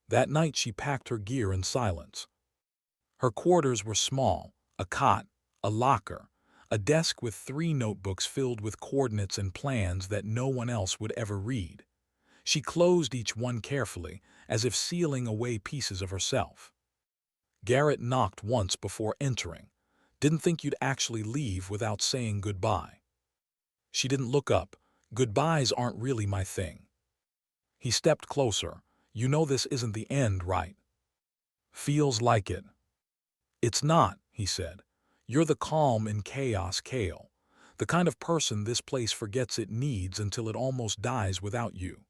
That night she packed her gear in silence. Her quarters were small, a cot, a locker, a desk with 3 notebooks filled with coordinates and plans that no one else would ever read. She closed each one carefully, as if sealing away pieces of herself. Garrett knocked once before entering. Didn't think you'd actually leave without saying goodbye. She didn't look up. Goodbyes aren't really my thing. He stepped closer. You know this isn't the end, right? Feels like it. It's not, he said. You're the calm in chaos, Kale. The kind of person this place forgets it needs until it almost dies without you.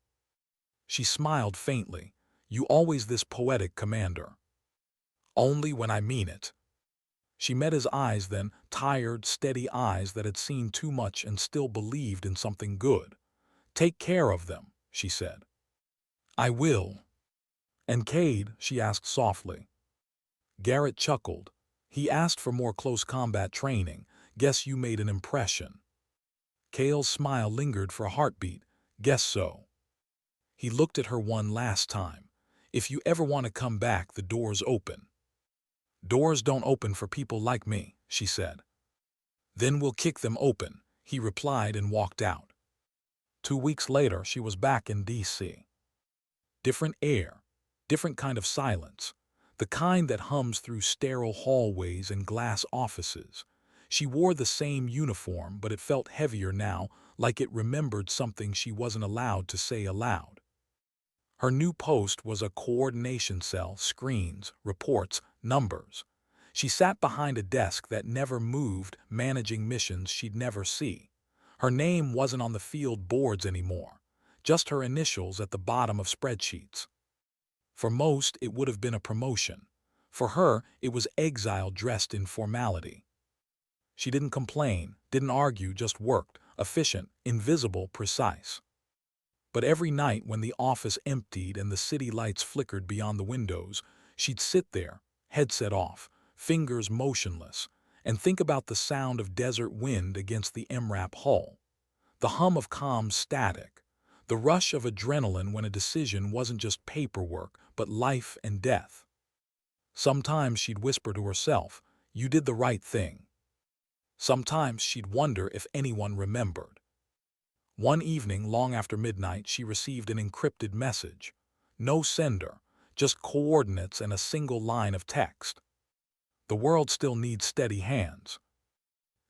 She smiled faintly. You always this poetic, Commander. Only when I mean it. She met his eyes then, tired, steady eyes that had seen too much and still believed in something good. Take care of them, she said. I will. And Cade, she asked softly. Garrett chuckled. He asked for more close combat training. Guess you made an impression. Kale's smile lingered for a heartbeat. Guess so. He looked at her one last time. If you ever want to come back, the door's open. Doors don't open for people like me, she said. Then we'll kick them open, he replied and walked out. 2 weeks later, she was back in D.C. Different air, different kind of silence, the kind that hums through sterile hallways and glass offices. She wore the same uniform, but it felt heavier now, like it remembered something she wasn't allowed to say aloud. Her new post was a coordination cell, screens, reports, numbers. She sat behind a desk that never moved, managing missions she'd never see. Her name wasn't on the field boards anymore, just her initials at the bottom of spreadsheets. For most, it would have been a promotion. For her, it was exile dressed in formality. She didn't complain, didn't argue, just worked, efficient, invisible, precise. But every night when the office emptied and the city lights flickered beyond the windows, she'd sit there, headset off, fingers motionless, and think about the sound of desert wind against the MRAP hull, the hum of calm static, the rush of adrenaline when a decision wasn't just paperwork but life and death. Sometimes she'd whisper to herself, "You did the right thing." Sometimes she'd wonder if anyone remembered. One evening, long after midnight, she received an encrypted message. No sender, just coordinates and a single line of text. The world still needs steady hands.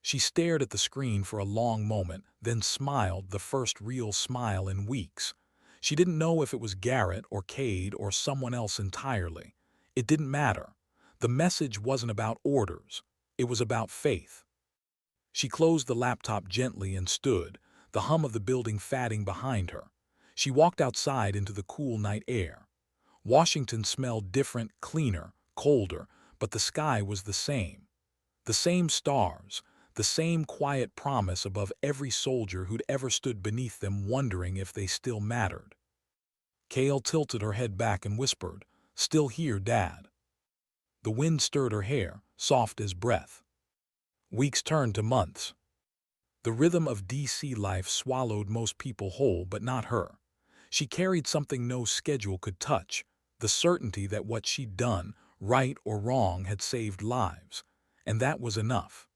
She stared at the screen for a long moment, then smiled, the first real smile in weeks. She didn't know if it was Garrett or Cade or someone else entirely. It didn't matter. The message wasn't about orders. It was about faith. She closed the laptop gently and stood, the hum of the building fading behind her. She walked outside into the cool night air. Washington smelled different, cleaner, colder, but the sky was the same. The same stars, the same quiet promise above every soldier who'd ever stood beneath them wondering if they still mattered. Kale tilted her head back and whispered, "Still here, Dad." The wind stirred her hair, soft as breath. Weeks turned to months. The rhythm of DC life swallowed most people whole, but not her. She carried something no schedule could touch, the certainty that what she'd done, right or wrong, had saved lives, and that was enough.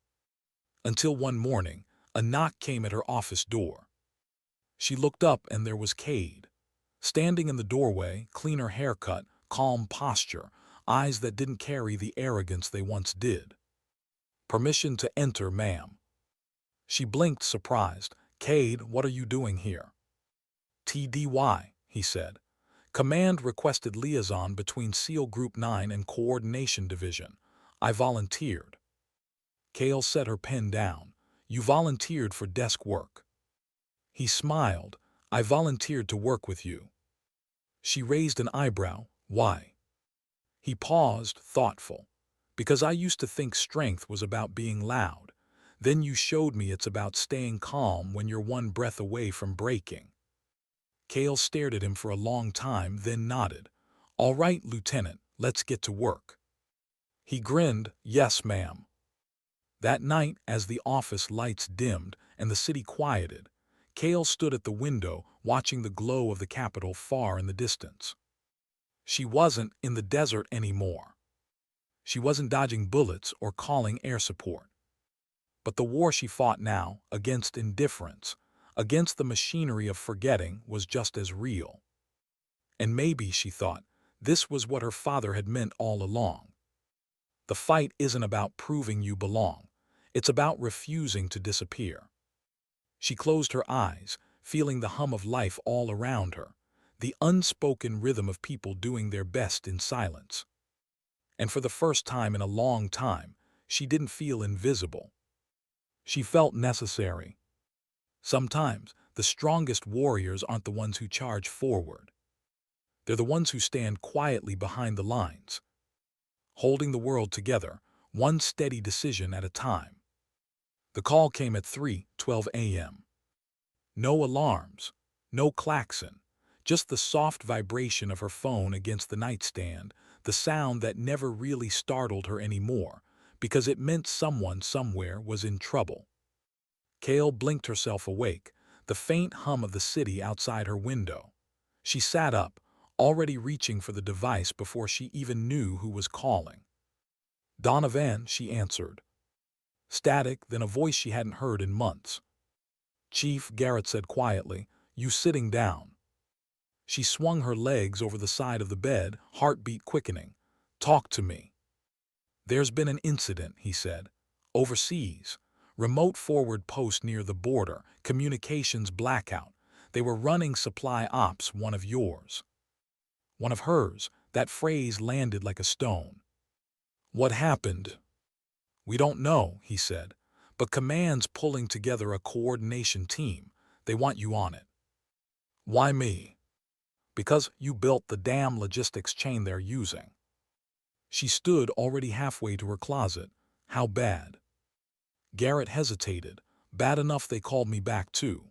Until one morning, a knock came at her office door. She looked up and there was Cade. Standing in the doorway, cleaner haircut, calm posture, eyes that didn't carry the arrogance they once did. "Permission to enter, ma'am." She blinked, surprised. Cade, what are you doing here? TDY, he said. Command requested liaison between SEAL Group 9 and Coordination Division. I volunteered. Kale set her pen down. You volunteered for desk work. He smiled. I volunteered to work with you. She raised an eyebrow. Why? He paused, thoughtful. Because I used to think strength was about being loud. Then you showed me it's about staying calm when you're one breath away from breaking. Kale stared at him for a long time, then nodded. All right, Lieutenant, let's get to work. He grinned. Yes, ma'am. That night, as the office lights dimmed and the city quieted, Kale stood at the window watching the glow of the Capitol far in the distance. She wasn't in the desert anymore. She wasn't dodging bullets or calling air support. But the war she fought now, against indifference, against the machinery of forgetting, was just as real. And maybe, she thought, this was what her father had meant all along. The fight isn't about proving you belong. It's about refusing to disappear. She closed her eyes, feeling the hum of life all around her, the unspoken rhythm of people doing their best in silence. And for the first time in a long time, she didn't feel invisible. She felt necessary. Sometimes, the strongest warriors aren't the ones who charge forward. They're the ones who stand quietly behind the lines, holding the world together, one steady decision at a time. The call came at 3:12 a.m. No alarms, no klaxon, just the soft vibration of her phone against the nightstand, the sound that never really startled her anymore, because it meant someone somewhere was in trouble. Kale blinked herself awake, the faint hum of the city outside her window. She sat up, already reaching for the device before she even knew who was calling. Donovan, she answered. Static, then a voice she hadn't heard in months. Chief, Garrett said quietly, you sitting down. She swung her legs over the side of the bed, heartbeat quickening. Talk to me. There's been an incident, he said. Overseas. Remote forward post near the border, communications blackout. They were running supply ops, one of yours. One of hers, that phrase landed like a stone. What happened? We don't know, he said, but command's pulling together a coordination team. They want you on it. Why me? Because you built the damn logistics chain they're using. She stood already halfway to her closet. How bad? Garrett hesitated. Bad enough they called me back too.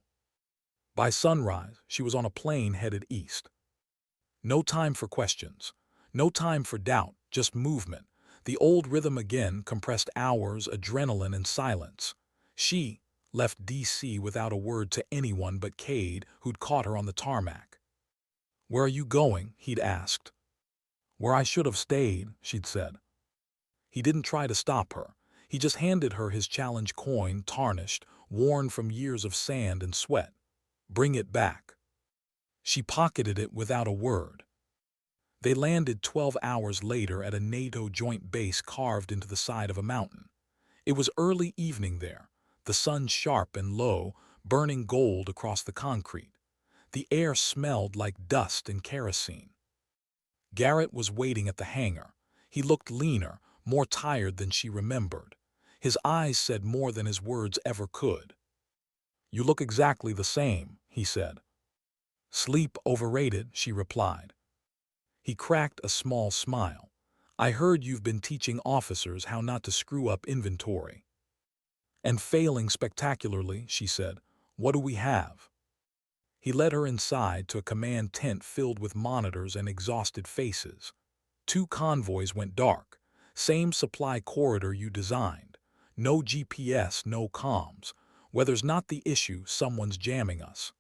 By sunrise, she was on a plane headed east. No time for questions. No time for doubt, just movement. The old rhythm again, compressed hours, adrenaline, and silence. She left D.C. without a word to anyone but Cade, who'd caught her on the tarmac. Where are you going? He'd asked. Where I should have stayed, she'd said. He didn't try to stop her. He just handed her his challenge coin, tarnished, worn from years of sand and sweat. Bring it back. She pocketed it without a word. They landed 12 hours later at a NATO joint base carved into the side of a mountain. It was early evening there, the sun sharp and low, burning gold across the concrete. The air smelled like dust and kerosene. Garrett was waiting at the hangar. He looked leaner, more tired than she remembered. His eyes said more than his words ever could. You look exactly the same, he said. Sleep overrated, she replied. He cracked a small smile. I heard you've been teaching officers how not to screw up inventory. And failing spectacularly, she said. What do we have? He led her inside to a command tent filled with monitors and exhausted faces. 2 convoys went dark. Same supply corridor you designed. No GPS, no comms. Weather's not the issue, someone's jamming us.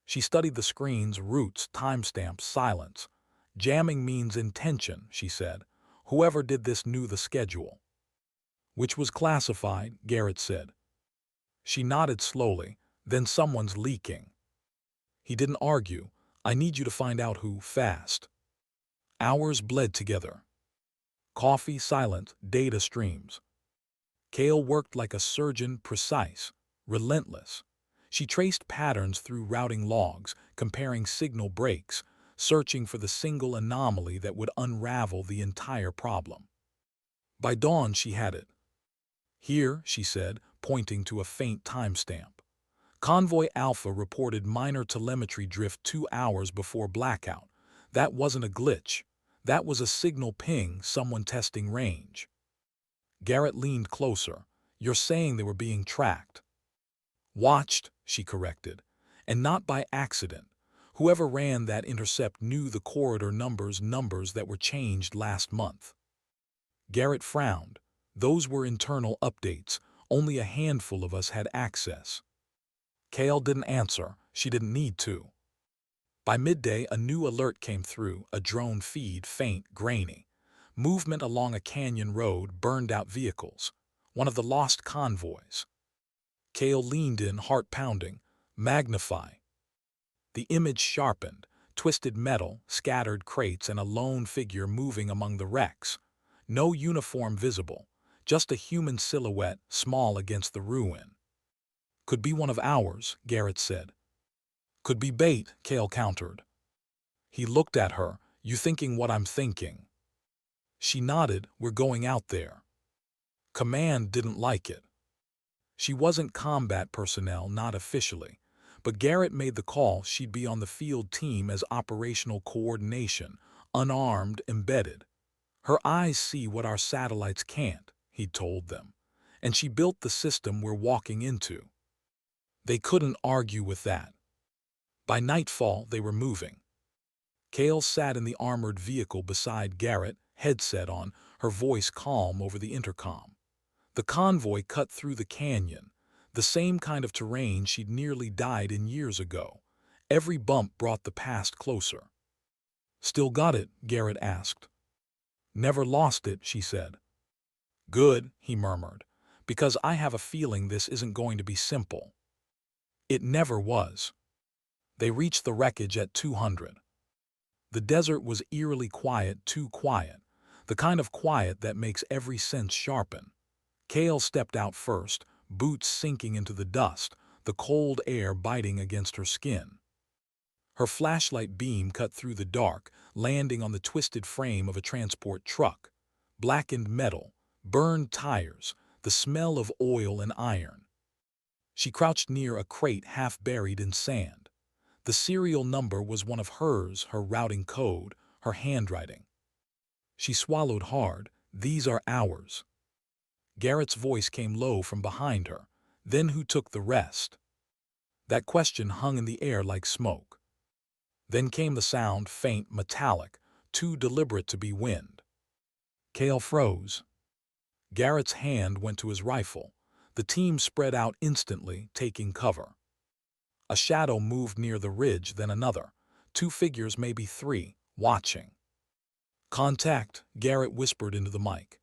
She studied the screens, routes, timestamps, silence. Jamming means intention, she said. Whoever did this knew the schedule. Which was classified, Garrett said. She nodded slowly. Then someone's leaking. He didn't argue. I need you to find out who, fast. Hours bled together. Coffee, silence, data streams. Kale worked like a surgeon, precise. relentless. She traced patterns through routing logs, comparing signal breaks, searching for the single anomaly that would unravel the entire problem. By dawn, she had it. Here, she said, pointing to a faint timestamp. Convoy Alpha reported minor telemetry drift 2 hours before blackout. That wasn't a glitch. That was a signal ping, someone testing range. Garrett leaned closer. You're saying they were being tracked. Watched, she corrected, and not by accident. Whoever ran that intercept knew the corridor numbers that were changed last month. Garrett frowned. Those were internal updates. Only a handful of us had access. Kale didn't answer. She didn't need to. By midday, a new alert came through, a drone feed, faint, grainy. Movement along a canyon road, burned out vehicles. One of the lost convoys. Kale leaned in, heart pounding. Magnify. The image sharpened. Twisted metal, scattered crates, and a lone figure moving among the wrecks. No uniform visible. Just a human silhouette, small against the ruin. Could be one of ours, Garrett said. Could be bait, Kale countered. He looked at her. You thinking what I'm thinking? She nodded. We're going out there. Command didn't like it. She wasn't combat personnel, not officially. But Garrett made the call. She'd be on the field team as operational coordination, unarmed, embedded. Her eyes see what our satellites can't, he'd told them. And she built the system we're walking into. They couldn't argue with that. By nightfall, they were moving. Kale sat in the armored vehicle beside Garrett, headset on, her voice calm over the intercom. The convoy cut through the canyon, the same kind of terrain she'd nearly died in years ago. Every bump brought the past closer. Still got it? Garrett asked. Never lost it, she said. Good, he murmured, because I have a feeling this isn't going to be simple. It never was. They reached the wreckage at 200. The desert was eerily quiet, too quiet, the kind of quiet that makes every sense sharpen. Kale stepped out first, boots sinking into the dust, the cold air biting against her skin. Her flashlight beam cut through the dark, landing on the twisted frame of a transport truck. Blackened metal, burned tires, the smell of oil and iron. She crouched near a crate half buried in sand. The serial number was one of hers, her routing code, her handwriting. She swallowed hard. These are ours. Garrett's voice came low from behind her. Then who took the rest? That question hung in the air like smoke. Then came the sound, faint, metallic, too deliberate to be wind. Kale froze. Garrett's hand went to his rifle. The team spread out instantly, taking cover. A shadow moved near the ridge, then another. 2 figures, maybe 3, watching. Contact, Garrett whispered into the mic.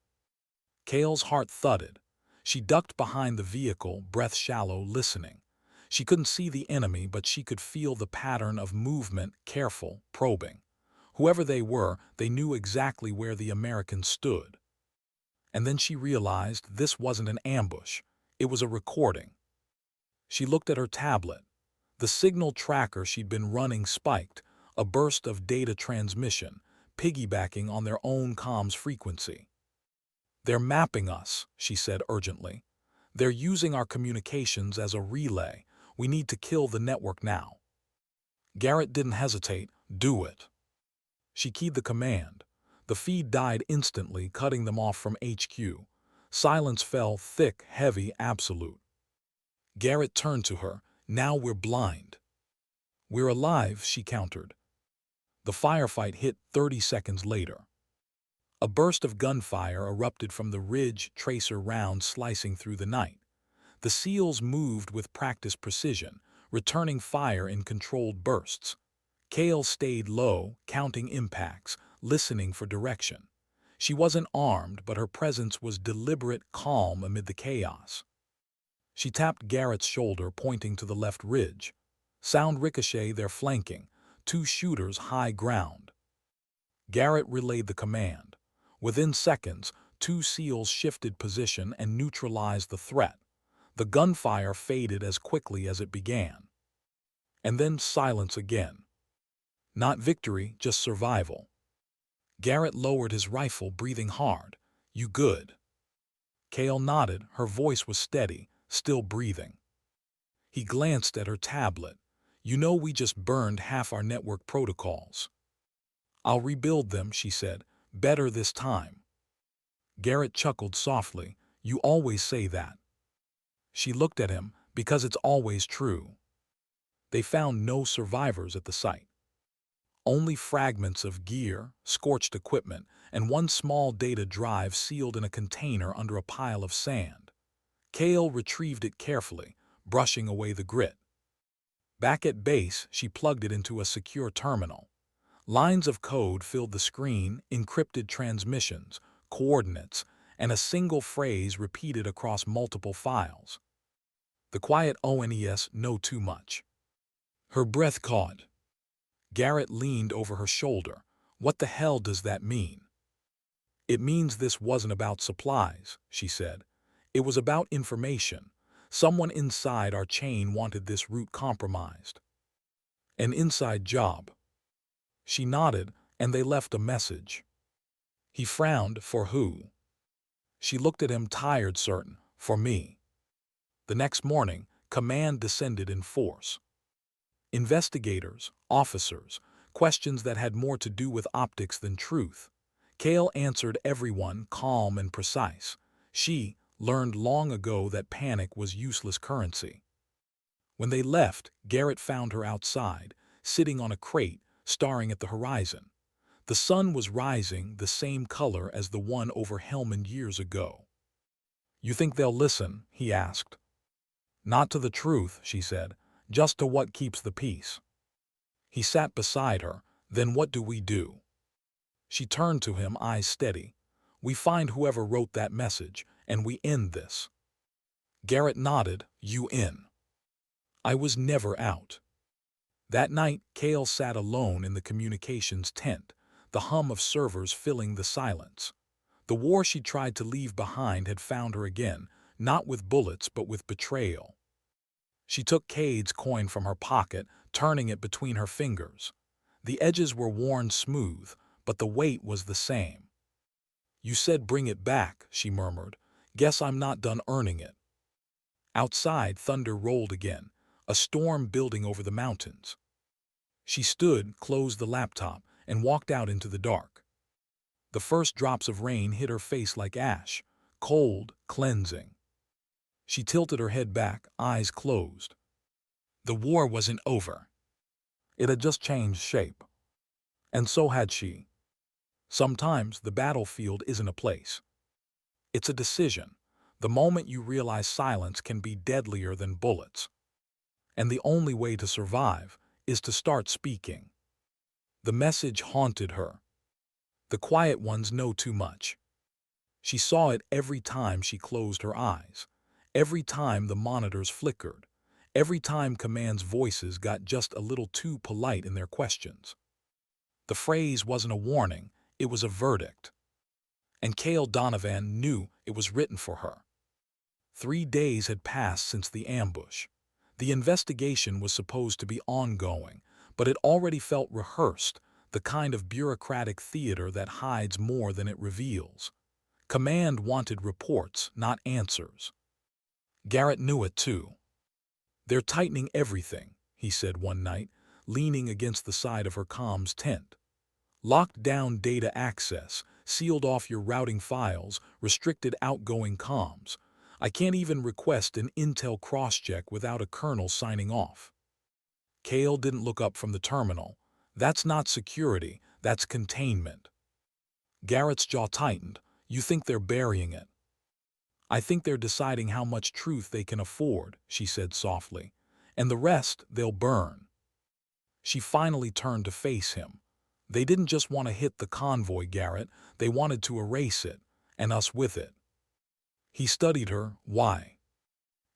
Kale's heart thudded. She ducked behind the vehicle, breath shallow, listening. She couldn't see the enemy, but she could feel the pattern of movement, careful, probing. Whoever they were, they knew exactly where the Americans stood. And then she realized this wasn't an ambush. It was a recording. She looked at her tablet. The signal tracker she'd been running spiked, a burst of data transmission, piggybacking on their own comms frequency. They're mapping us, she said urgently. They're using our communications as a relay. We need to kill the network now. Garrett didn't hesitate. Do it. She keyed the command. The feed died instantly, cutting them off from HQ. Silence fell, thick, heavy, absolute. Garrett turned to her. Now we're blind. We're alive, she countered. The firefight hit 30 seconds later. A burst of gunfire erupted from the ridge, tracer rounds slicing through the night. The SEALs moved with practiced precision, returning fire in controlled bursts. Kale stayed low, counting impacts, listening for direction. She wasn't armed, but her presence was deliberate, calm amid the chaos. She tapped Garrett's shoulder, pointing to the left ridge. Sound ricochet, they're flanking. 2 shooters, high ground. Garrett relayed the command. Within seconds, 2 SEALs shifted position and neutralized the threat. The gunfire faded as quickly as it began. And then silence again. Not victory, just survival. Garrett lowered his rifle, breathing hard. "You good?" Kale nodded. Her voice was steady, still breathing. He glanced at her tablet. "You know we just burned half our network protocols." "I'll rebuild them," she said. "Better this time." Garrett chuckled softly. "You always say that." She looked at him. "Because it's always true." They found no survivors at the site. Only fragments of gear, scorched equipment, and one small data drive sealed in a container under a pile of sand. Kale retrieved it carefully, brushing away the grit. Back at base, she plugged it into a secure terminal. Lines of code filled the screen, encrypted transmissions, coordinates, and a single phrase repeated across multiple files. The quiet ONES know too much. Her breath caught. Garrett leaned over her shoulder. "What the hell does that mean?" "It means this wasn't about supplies," she said. "It was about information. Someone inside our chain wanted this route compromised." "An inside job." She nodded, "and they left a message." He frowned. "For who?" She looked at him, tired, certain. "For me." The next morning, command descended in force. Investigators, officers, questions that had more to do with optics than truth. Kale answered everyone, calm and precise. She learned long ago that panic was useless currency. When they left, Garrett found her outside, sitting on a crate, staring at the horizon. The sun was rising, the same color as the one over Helmand years ago. "You think they'll listen?" he asked. "Not to the truth," she said, "just to what keeps the peace." He sat beside her. "Then what do we do?" She turned to him, eyes steady. "We find whoever wrote that message, and we end this." Garrett nodded. "You in?" "I was never out." That night, Kale sat alone in the communications tent, the hum of servers filling the silence. The war she tried to leave behind had found her again, not with bullets but with betrayal. She took Cade's coin from her pocket, turning it between her fingers. The edges were worn smooth, but the weight was the same. "You said bring it back," she murmured. "Guess I'm not done earning it." Outside, thunder rolled again, a storm building over the mountains. She stood, closed the laptop, and walked out into the dark. The first drops of rain hit her face like ash, cold, cleansing. She tilted her head back, eyes closed. The war wasn't over. It had just changed shape. And so had she. Sometimes the battlefield isn't a place. It's a decision. The moment you realize silence can be deadlier than bullets. And the only way to survive is to start speaking. The message haunted her. The quiet ones know too much. She saw it every time she closed her eyes, every time the monitors flickered, every time command's voices got just a little too polite in their questions. The phrase wasn't a warning, it was a verdict. And Kale Donovan knew it was written for her. 3 days had passed since the ambush. The investigation was supposed to be ongoing, but it already felt rehearsed, the kind of bureaucratic theater that hides more than it reveals. Command wanted reports, not answers. Garrett knew it too. "They're tightening everything," he said one night, leaning against the side of her comms tent. "Locked down data access, sealed off your routing files, restricted outgoing comms. I can't even request an intel cross-check without a colonel signing off." Kale didn't look up from the terminal. "That's not security, that's containment." Garrett's jaw tightened. "You think they're burying it?" "I think they're deciding how much truth they can afford," she said softly. "And the rest they'll burn." She finally turned to face him. "They didn't just want to hit the convoy, Garrett. They wanted to erase it, and us with it." He studied her. "Why?"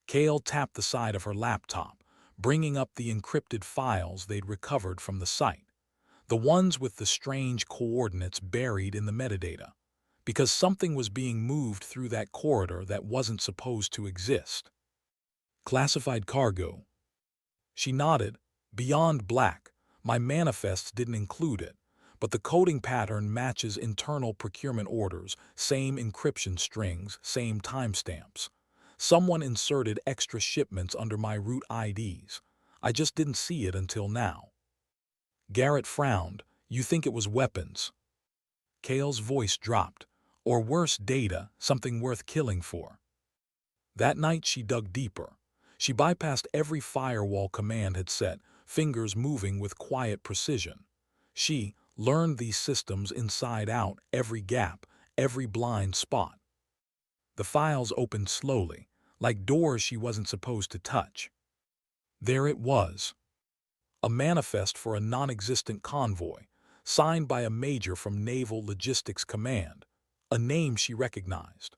Kale tapped the side of her laptop, bringing up the encrypted files they'd recovered from the site, the ones with the strange coordinates buried in the metadata, because something was being moved through that corridor that wasn't supposed to exist. Classified cargo. She nodded. Beyond black. My manifests didn't include it, but the coding pattern matches internal procurement orders, same encryption strings, same timestamps. Someone inserted extra shipments under my route IDs. I just didn't see it until now. Garrett frowned. You think it was weapons? Kale's voice dropped. Or worse, data, something worth killing for. That night she dug deeper. She bypassed every firewall command had set, fingers moving with quiet precision. She learned these systems inside out, every gap, every blind spot. The files opened slowly, like doors she wasn't supposed to touch. There it was. A manifest for a non-existent convoy, signed by a major from Naval Logistics Command, a name she recognized.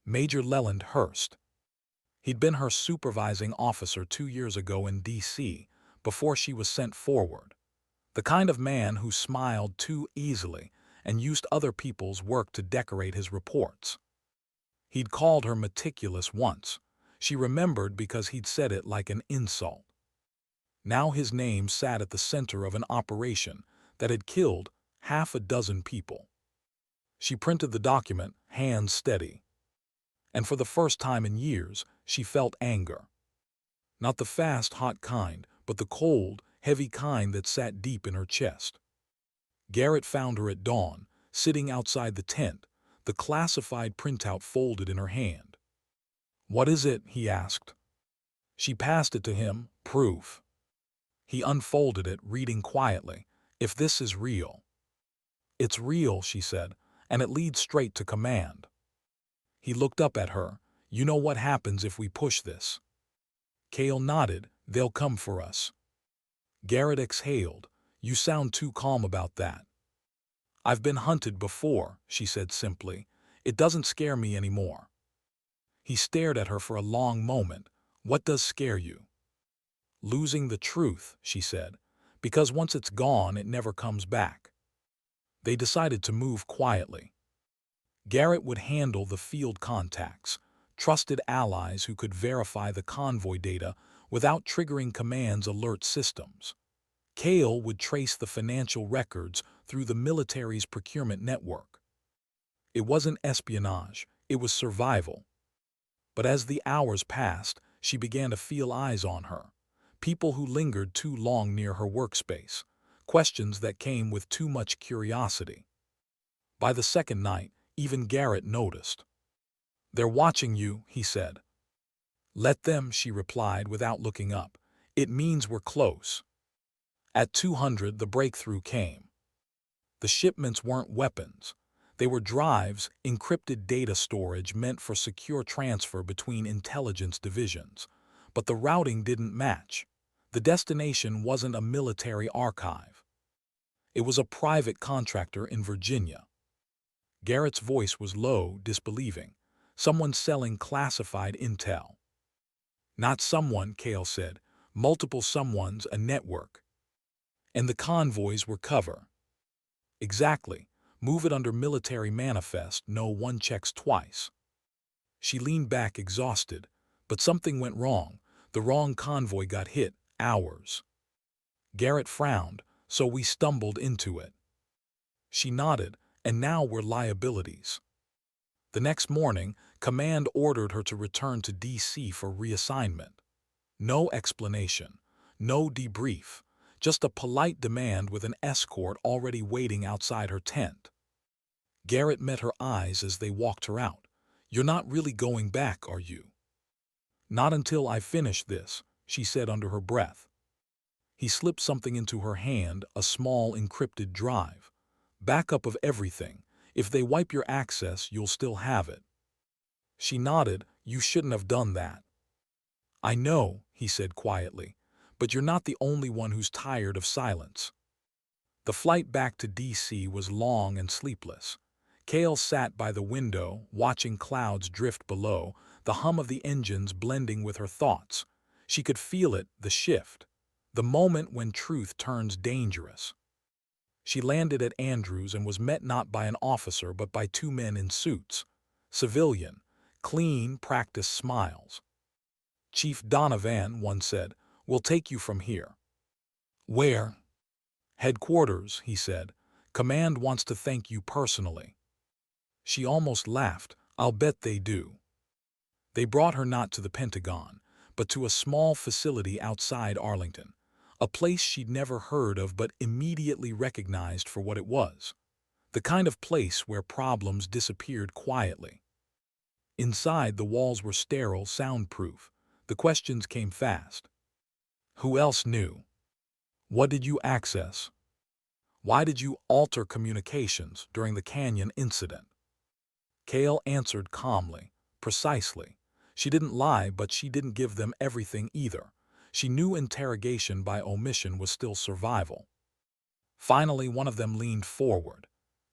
Major Leland Hurst. He'd been her supervising officer 2 years ago in D.C., before she was sent forward. The kind of man who smiled too easily and used other people's work to decorate his reports. He'd called her meticulous once. She remembered because he'd said it like an insult. Now his name sat at the center of an operation that had killed half a dozen people. She printed the document, hands steady. And for the first time in years, she felt anger. Not the fast, hot kind, but the cold, heavy kind that sat deep in her chest. Garrett found her at dawn, sitting outside the tent, the classified printout folded in her hand. "What is it?" he asked. She passed it to him, proof. He unfolded it, reading quietly. "If this is real." "It's real," she said, "and it leads straight to command." He looked up at her. "You know what happens if we push this?" Kale nodded. "They'll come for us." Garrett exhaled. "You sound too calm about that." "I've been hunted before," she said simply. "It doesn't scare me anymore." He stared at her for a long moment. "What does scare you?" "Losing the truth," she said, "because once it's gone, it never comes back." They decided to move quietly. Garrett would handle the field contacts, trusted allies who could verify the convoy data without triggering command's alert systems. Kale would trace the financial records through the military's procurement network. It wasn't espionage, it was survival. But as the hours passed, she began to feel eyes on her. People who lingered too long near her workspace. Questions that came with too much curiosity. By the second night, even Garrett noticed. "They're watching you," he said. "Let them," she replied without looking up. "It means we're close." At 200, the breakthrough came. The shipments weren't weapons. They were drives, encrypted data storage meant for secure transfer between intelligence divisions. But the routing didn't match. The destination wasn't a military archive. It was a private contractor in Virginia. Garrett's voice was low, disbelieving. Someone selling classified intel. "Not someone," Kale said. "Multiple someones, a network." "And the convoys were cover." "Exactly. Move it under military manifest, no one checks twice." She leaned back exhausted. But something went wrong. The wrong convoy got hit. Ours. Garrett frowned. "So we stumbled into it." She nodded. "And now we're liabilities." The next morning, command ordered her to return to D.C. for reassignment. No explanation. No debrief. Just a polite demand with an escort already waiting outside her tent. Garrett met her eyes as they walked her out. "You're not really going back, are you?" "Not until I finish this," she said under her breath. He slipped something into her hand, a small encrypted drive. "Backup of everything. If they wipe your access, you'll still have it." She nodded. "You shouldn't have done that." "I know," he said quietly, "but you're not the only one who's tired of silence." The flight back to D.C. was long and sleepless. Kale sat by the window, watching clouds drift below, the hum of the engines blending with her thoughts. She could feel it, the shift, the moment when truth turns dangerous. She landed at Andrews and was met not by an officer but by 2 men in suits. Civilian, clean, practiced smiles. Chief Donovan once said, "We'll take you from here." "Where?" "Headquarters," he said. "Command wants to thank you personally." She almost laughed. "I'll bet they do." They brought her not to the Pentagon, but to a small facility outside Arlington, a place she'd never heard of but immediately recognized for what it was. The kind of place where problems disappeared quietly. Inside, the walls were sterile, soundproof. The questions came fast. Who else knew? What did you access? Why did you alter communications during the canyon incident? Kale answered calmly, precisely. She didn't lie, but she didn't give them everything either. She knew interrogation by omission was still survival. Finally, one of them leaned forward.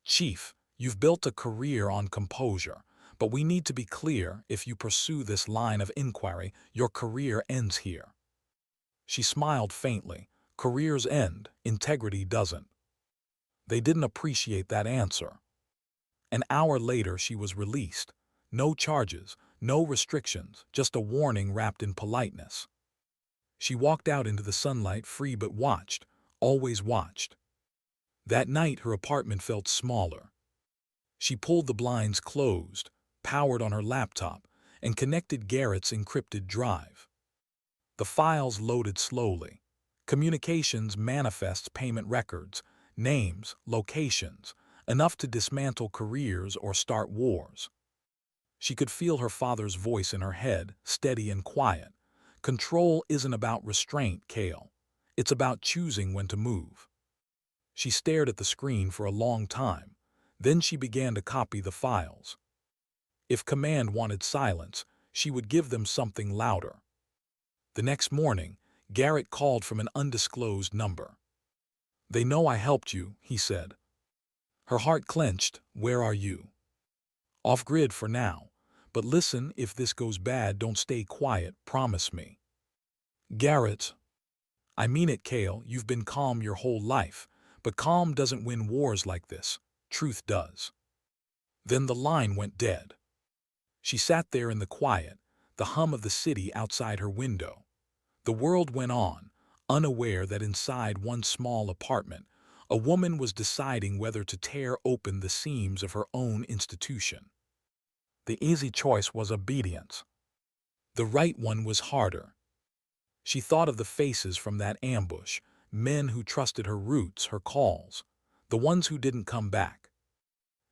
"Chief, you've built a career on composure, but we need to be clear, if you pursue this line of inquiry, your career ends here." She smiled faintly. Careers end, integrity doesn't. They didn't appreciate that answer. An hour later, she was released. No charges, no restrictions, just a warning wrapped in politeness. She walked out into the sunlight, free, but watched, always watched. That night, her apartment felt smaller. She pulled the blinds closed, powered on her laptop, and connected Garrett's encrypted drive. The files loaded slowly. Communications, manifests, payment records, names, locations, enough to dismantle careers or start wars. She could feel her father's voice in her head, steady and quiet. "Control isn't about restraint, Kale. It's about choosing when to move." She stared at the screen for a long time. Then she began to copy the files. If command wanted silence, she would give them something louder. The next morning, Garrett called from an undisclosed number. "They know I helped you," he said. Her heart clenched. "Where are you?" "Off-grid for now. But listen, if this goes bad, don't stay quiet, promise me." "Garrett." "I mean it, Kale. You've been calm your whole life. But calm doesn't win wars like this. Truth does." Then the line went dead. She sat there in the quiet, the hum of the city outside her window. The world went on, unaware that inside one small apartment, a woman was deciding whether to tear open the seams of her own institution. The easy choice was obedience. The right one was harder. She thought of the faces from that ambush, men who trusted her routes, her calls, the ones who didn't come back.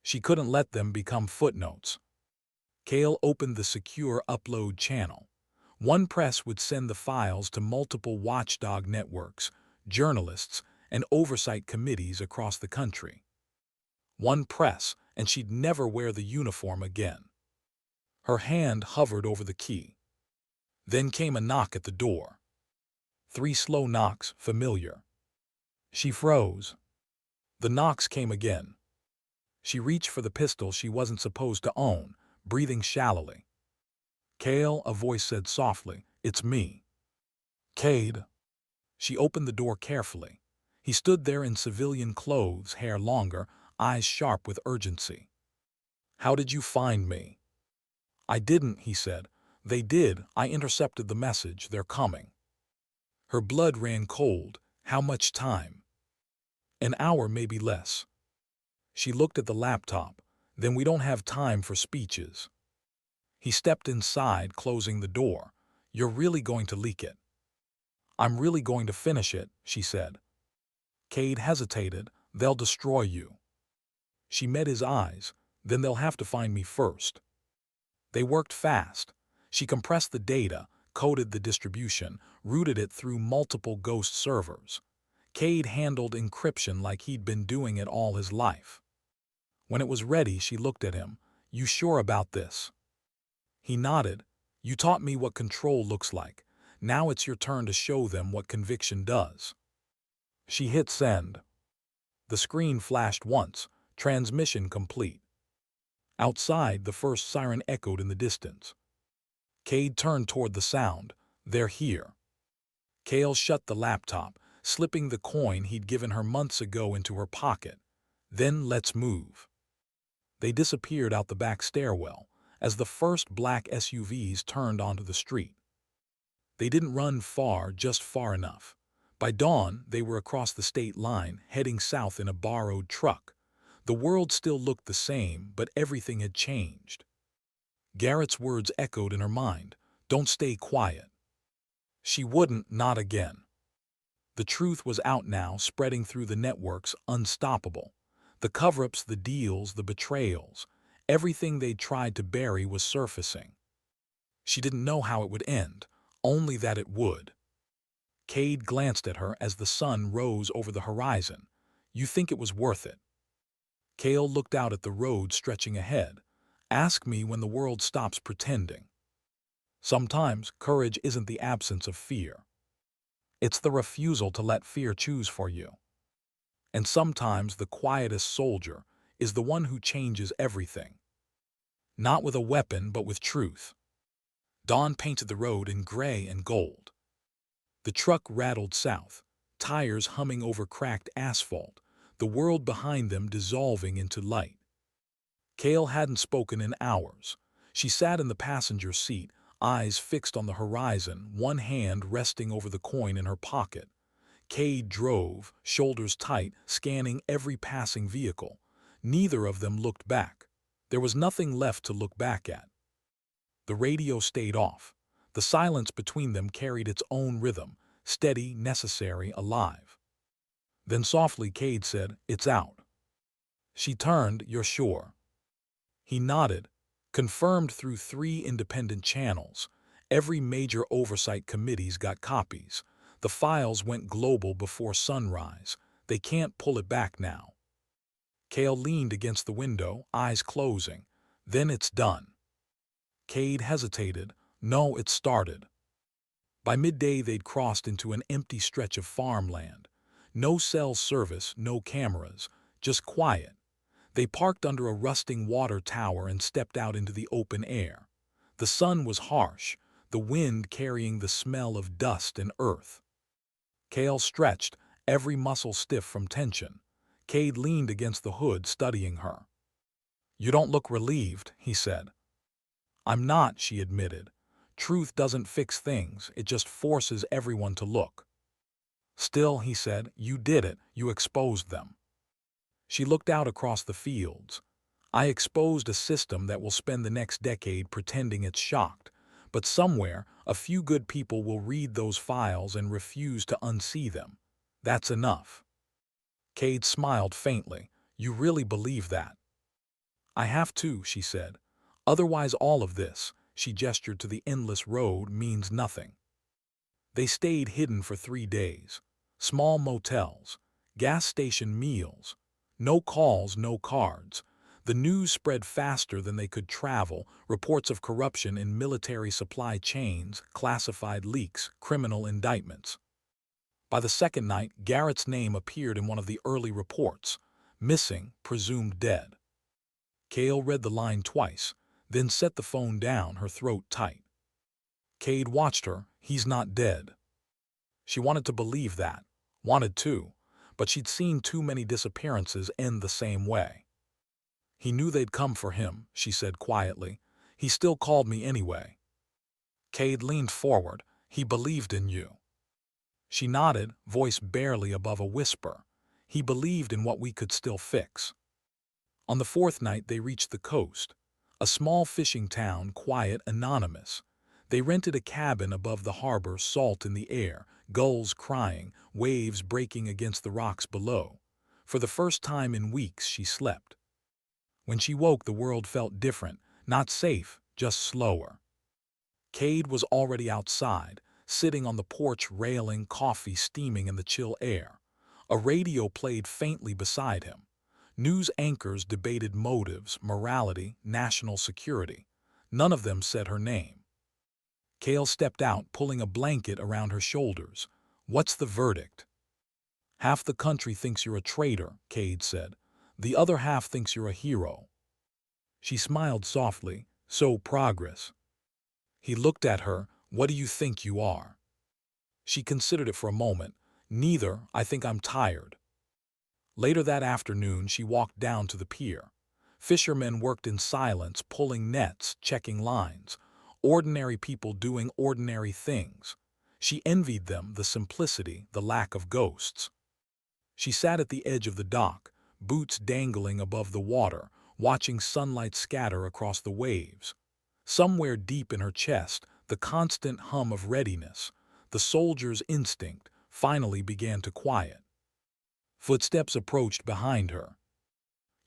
She couldn't let them become footnotes. Kale opened the secure upload channel. One press would send the files to multiple watchdog networks, journalists, and oversight committees across the country. One press, and she'd never wear the uniform again. Her hand hovered over the key. Then came a knock at the door. 3 slow knocks, familiar. She froze. The knocks came again. She reached for the pistol she wasn't supposed to own, breathing shallowly. "Kale," a voice said softly, "it's me." "Cade." She opened the door carefully. He stood there in civilian clothes, hair longer, eyes sharp with urgency. "How did you find me?" "I didn't," he said. "They did. I intercepted the message. They're coming." Her blood ran cold. "How much time?" "An hour, maybe less." She looked at the laptop. "Then we don't have time for speeches." He stepped inside, closing the door. "You're really going to leak it?" "I'm really going to finish it," she said. Cade hesitated. "They'll destroy you." She met his eyes. "Then they'll have to find me first." They worked fast. She compressed the data, coded the distribution, routed it through multiple ghost servers. Cade handled encryption like he'd been doing it all his life. When it was ready, she looked at him. "You sure about this?" He nodded. "You taught me what control looks like. Now it's your turn to show them what conviction does." She hit send. The screen flashed once, transmission complete. Outside, the first siren echoed in the distance. Cade turned toward the sound. "They're here." Kale shut the laptop, slipping the coin he'd given her months ago into her pocket. "Then let's move." They disappeared out the back stairwell as the first black SUVs turned onto the street. They didn't run far, just far enough. By dawn, they were across the state line, heading south in a borrowed truck. The world still looked the same, but everything had changed. Garrett's words echoed in her mind. Don't stay quiet. She wouldn't, not again. The truth was out now, spreading through the networks, unstoppable. The cover-ups, the deals, the betrayals, everything they'd tried to bury was surfacing. She didn't know how it would end, only that it would. Cade glanced at her as the sun rose over the horizon. You think it was worth it? Kale looked out at the road stretching ahead. Ask me when the world stops pretending. Sometimes courage isn't the absence of fear. It's the refusal to let fear choose for you. And sometimes the quietest soldier is the one who changes everything. Not with a weapon, but with truth. Dawn painted the road in gray and gold. The truck rattled south, tires humming over cracked asphalt, the world behind them dissolving into light. Kale hadn't spoken in hours. She sat in the passenger seat, eyes fixed on the horizon, one hand resting over the coin in her pocket. Cade drove, shoulders tight, scanning every passing vehicle. Neither of them looked back. There was nothing left to look back at. The radio stayed off. The silence between them carried its own rhythm, steady, necessary, alive. Then softly Cade said, "It's out." She turned, "You're sure?" He nodded, confirmed through 3 independent channels. Every major oversight committee's got copies. The files went global before sunrise. They can't pull it back now. Kale leaned against the window, eyes closing. Then it's done. Cade hesitated. No, it started. By midday they'd crossed into an empty stretch of farmland. No cell service, no cameras, just quiet. They parked under a rusting water tower and stepped out into the open air. The sun was harsh, the wind carrying the smell of dust and earth. Kale stretched, every muscle stiff from tension. Cade leaned against the hood, studying her. "You don't look relieved," he said. "I'm not," she admitted. "Truth doesn't fix things, it just forces everyone to look." "Still," he said, "you did it, you exposed them." She looked out across the fields. "I exposed a system that will spend the next decade pretending it's shocked, but somewhere a few good people will read those files and refuse to unsee them. That's enough." Cade smiled faintly. "You really believe that?" "I have to," she said. "Otherwise all of this," she gestured to the endless road, "means nothing." They stayed hidden for 3 days. Small motels, gas station meals. No calls, no cards. The news spread faster than they could travel, reports of corruption in military supply chains, classified leaks, criminal indictments. By the second night, Garrett's name appeared in one of the early reports. Missing, presumed dead. Kale read the line twice, then set the phone down, her throat tight. Cade watched her. "He's not dead." She wanted to believe that. Wanted to. But she'd seen too many disappearances end the same way. "He knew they'd come for him," she said quietly. "He still called me anyway." Cade leaned forward. "He believed in you." She nodded, voice barely above a whisper. "He believed in what we could still fix." On the 4th night they reached the coast. A small fishing town, quiet, anonymous. They rented a cabin above the harbor, salt in the air, gulls crying, waves breaking against the rocks below. For the first time in weeks she slept. When she woke the world felt different, not safe, just slower. Cade was already outside, sitting on the porch railing, coffee steaming in the chill air. A radio played faintly beside him. News anchors debated motives, morality, national security. None of them said her name. Kale stepped out, pulling a blanket around her shoulders. "What's the verdict?" "Half the country thinks you're a traitor," Cade said. "The other half thinks you're a hero." She smiled softly. "So progress." He looked at her. "What do you think you are?" She considered it for a moment. "Neither. I think I'm tired." Later that afternoon she walked down to the pier. Fishermen worked in silence, pulling nets, checking lines. Ordinary people doing ordinary things. She envied them the simplicity, the lack of ghosts. She sat at the edge of the dock, boots dangling above the water, watching sunlight scatter across the waves. Somewhere deep in her chest, the constant hum of readiness, the soldier's instinct, finally began to quiet. Footsteps approached behind her.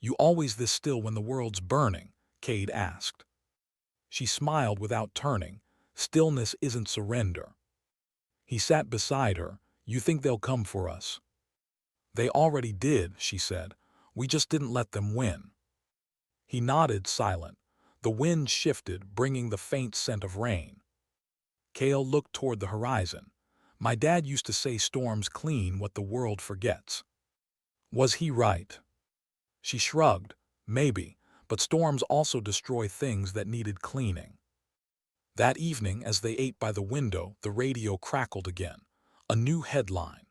"You always this still when the world's burning?" Cade asked. She smiled without turning. "Stillness isn't surrender." He sat beside her. "You think they'll come for us?" "They already did," she said. "We just didn't let them win." He nodded, silent. The wind shifted, bringing the faint scent of rain. Kale looked toward the horizon. "My dad used to say storms clean what the world forgets." Was he right? She shrugged. "Maybe, but storms also destroy things that needed cleaning." That evening, as they ate by the window, the radio crackled again. A new headline: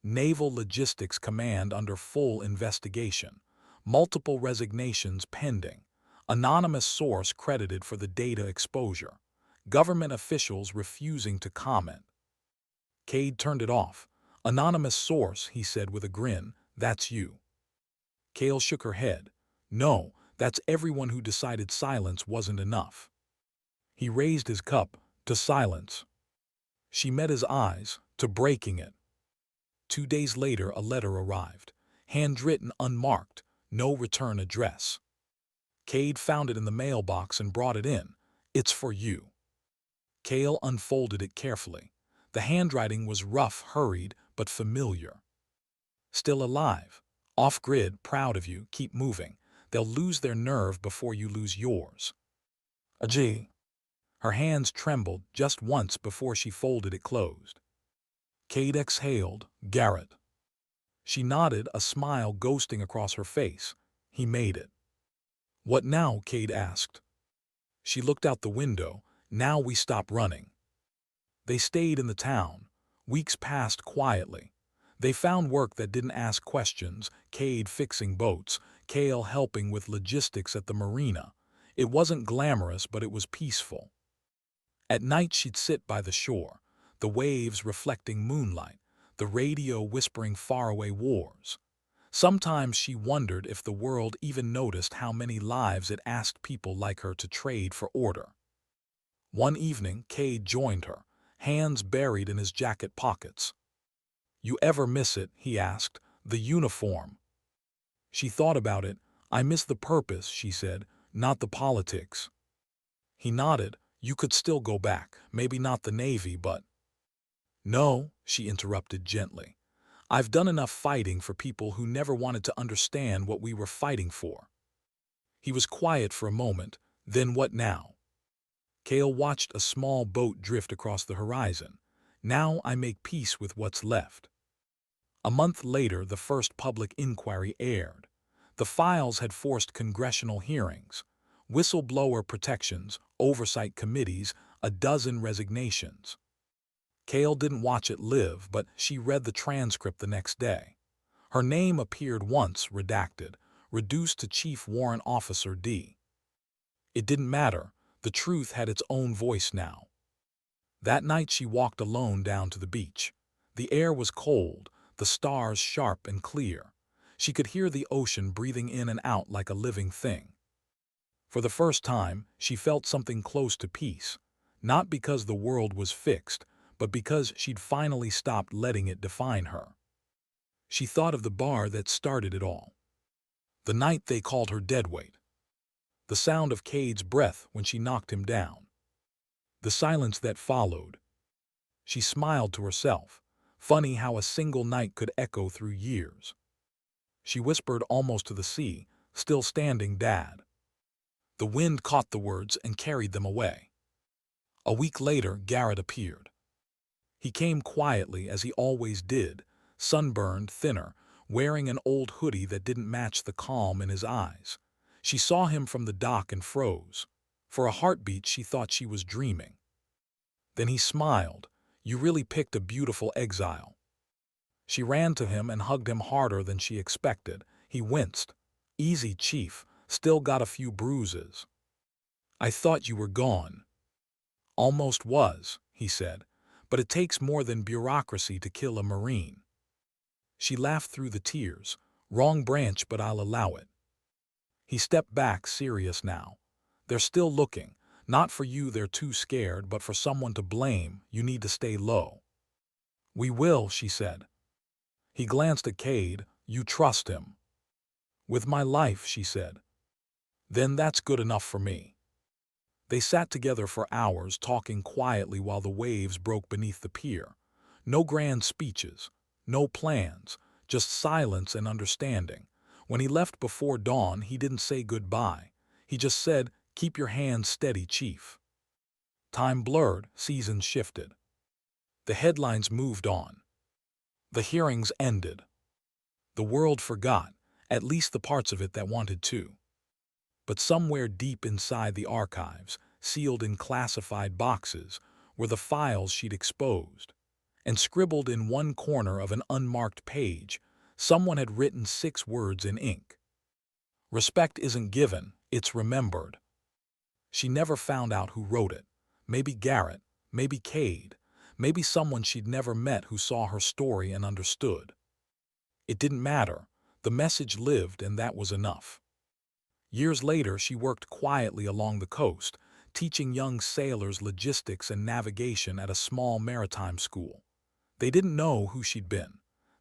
Naval Logistics Command under full investigation. Multiple resignations pending. Anonymous source credited for the data exposure. Government officials refusing to comment. Cade turned it off. "Anonymous source," he said with a grin. "That's you." Kale shook her head. "No, that's everyone who decided silence wasn't enough." He raised his cup to silence. She met his eyes, to breaking it. 2 days later, a letter arrived. Handwritten, unmarked, no return address. Cade found it in the mailbox and brought it in. "It's for you." Kale unfolded it carefully. The handwriting was rough, hurried, but familiar. "Still alive. Off-grid, proud of you, keep moving. They'll lose their nerve before you lose yours. Ajay." Her hands trembled just once before she folded it closed. Cade exhaled. "Garrett." She nodded, a smile ghosting across her face. "He made it." "What now?" Cade asked. She looked out the window. "Now we stop running." They stayed in the town. Weeks passed quietly. They found work that didn't ask questions, Cade fixing boats, Kale helping with logistics at the marina. It wasn't glamorous, but it was peaceful. At night she'd sit by the shore, the waves reflecting moonlight, the radio whispering faraway wars. Sometimes she wondered if the world even noticed how many lives it asked people like her to trade for order. One evening, Cade joined her, hands buried in his jacket pockets. "You ever miss it?" he asked. "The uniform." She thought about it. "I miss the purpose," she said, "not the politics." He nodded. "You could still go back. Maybe not the Navy, but—" "No," she interrupted gently. "I've done enough fighting for people who never wanted to understand what we were fighting for." He was quiet for a moment. "Then what now?" Kale watched a small boat drift across the horizon. "Now I make peace with what's left." A month later, the first public inquiry aired. The files had forced congressional hearings, whistleblower protections, oversight committees, a dozen resignations. Kale didn't watch it live, but she read the transcript the next day. Her name appeared once, redacted, reduced to Chief Warrant Officer D. It didn't matter. The truth had its own voice now. That night she walked alone down to the beach. The air was cold, the stars sharp and clear. She could hear the ocean breathing in and out like a living thing. For the first time, she felt something close to peace, not because the world was fixed, but because she'd finally stopped letting it define her. She thought of the bar that started it all. The night they called her Deadweight. The sound of Cade's breath when she knocked him down. The silence that followed. She smiled to herself. Funny how a single night could echo through years. She whispered almost to the sea, "Still standing, Dad." The wind caught the words and carried them away. A week later, Garrett appeared. He came quietly, as he always did, sunburned, thinner, wearing an old hoodie that didn't match the calm in his eyes. She saw him from the dock and froze. For a heartbeat, she thought she was dreaming. Then he smiled. "You really picked a beautiful exile." She ran to him and hugged him harder than she expected. He winced. "Easy, Chief. Still got a few bruises." "I thought you were gone." "Almost was," he said, but it takes more than bureaucracy to kill a Marine. She laughed through the tears. Wrong branch, but I'll allow it. He stepped back, serious now. They're still looking. Not for you, they're too scared, but for someone to blame, you need to stay low. We will, she said. He glanced at Cade. You trust him. With my life, she said. Then that's good enough for me. They sat together for hours, talking quietly while the waves broke beneath the pier. No grand speeches, no plans, just silence and understanding. When he left before dawn, he didn't say goodbye. He just said, keep your hands steady, Chief. Time blurred, seasons shifted. The headlines moved on. The hearings ended. The world forgot, at least the parts of it that wanted to. But somewhere deep inside the archives, sealed in classified boxes, were the files she'd exposed. And scribbled in one corner of an unmarked page, someone had written 6 words in ink. Respect isn't given, it's remembered. She never found out who wrote it. Maybe Garrett, maybe Cade, maybe someone she'd never met who saw her story and understood. It didn't matter. The message lived, and that was enough. Years later, she worked quietly along the coast, teaching young sailors logistics and navigation at a small maritime school. They didn't know who she'd been.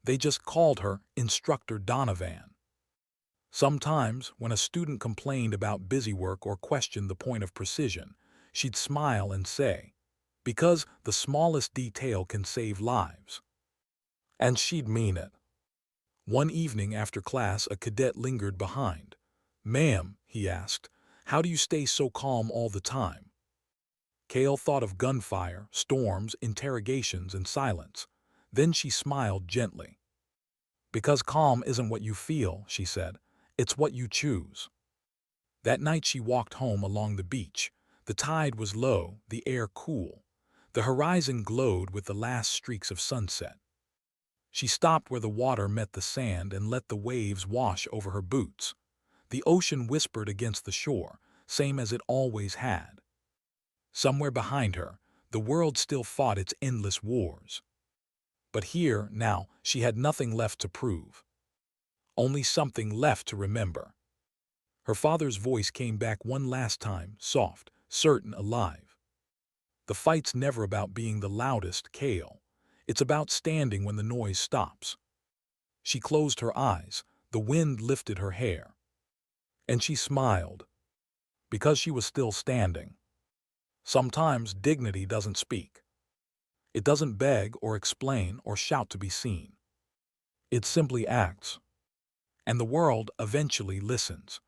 They just called her Instructor Donovan. Sometimes, when a student complained about busywork or questioned the point of precision, she'd smile and say, because the smallest detail can save lives. And she'd mean it. One evening after class, a cadet lingered behind. Ma'am, he asked, how do you stay so calm all the time? Kale thought of gunfire, storms, interrogations, and silence. Then she smiled gently. Because calm isn't what you feel, she said. It's what you choose. That night she walked home along the beach. The tide was low, the air cool. The horizon glowed with the last streaks of sunset. She stopped where the water met the sand and let the waves wash over her boots. The ocean whispered against the shore, same as it always had. Somewhere behind her, the world still fought its endless wars. But here, now, she had nothing left to prove. Only something left to remember. Her father's voice came back one last time, soft, certain, alive. The fight's never about being the loudest, Kale. It's about standing when the noise stops. She closed her eyes. The wind lifted her hair. And she smiled. Because she was still standing. Sometimes dignity doesn't speak. It doesn't beg or explain or shout to be seen. It simply acts. And the world eventually listens.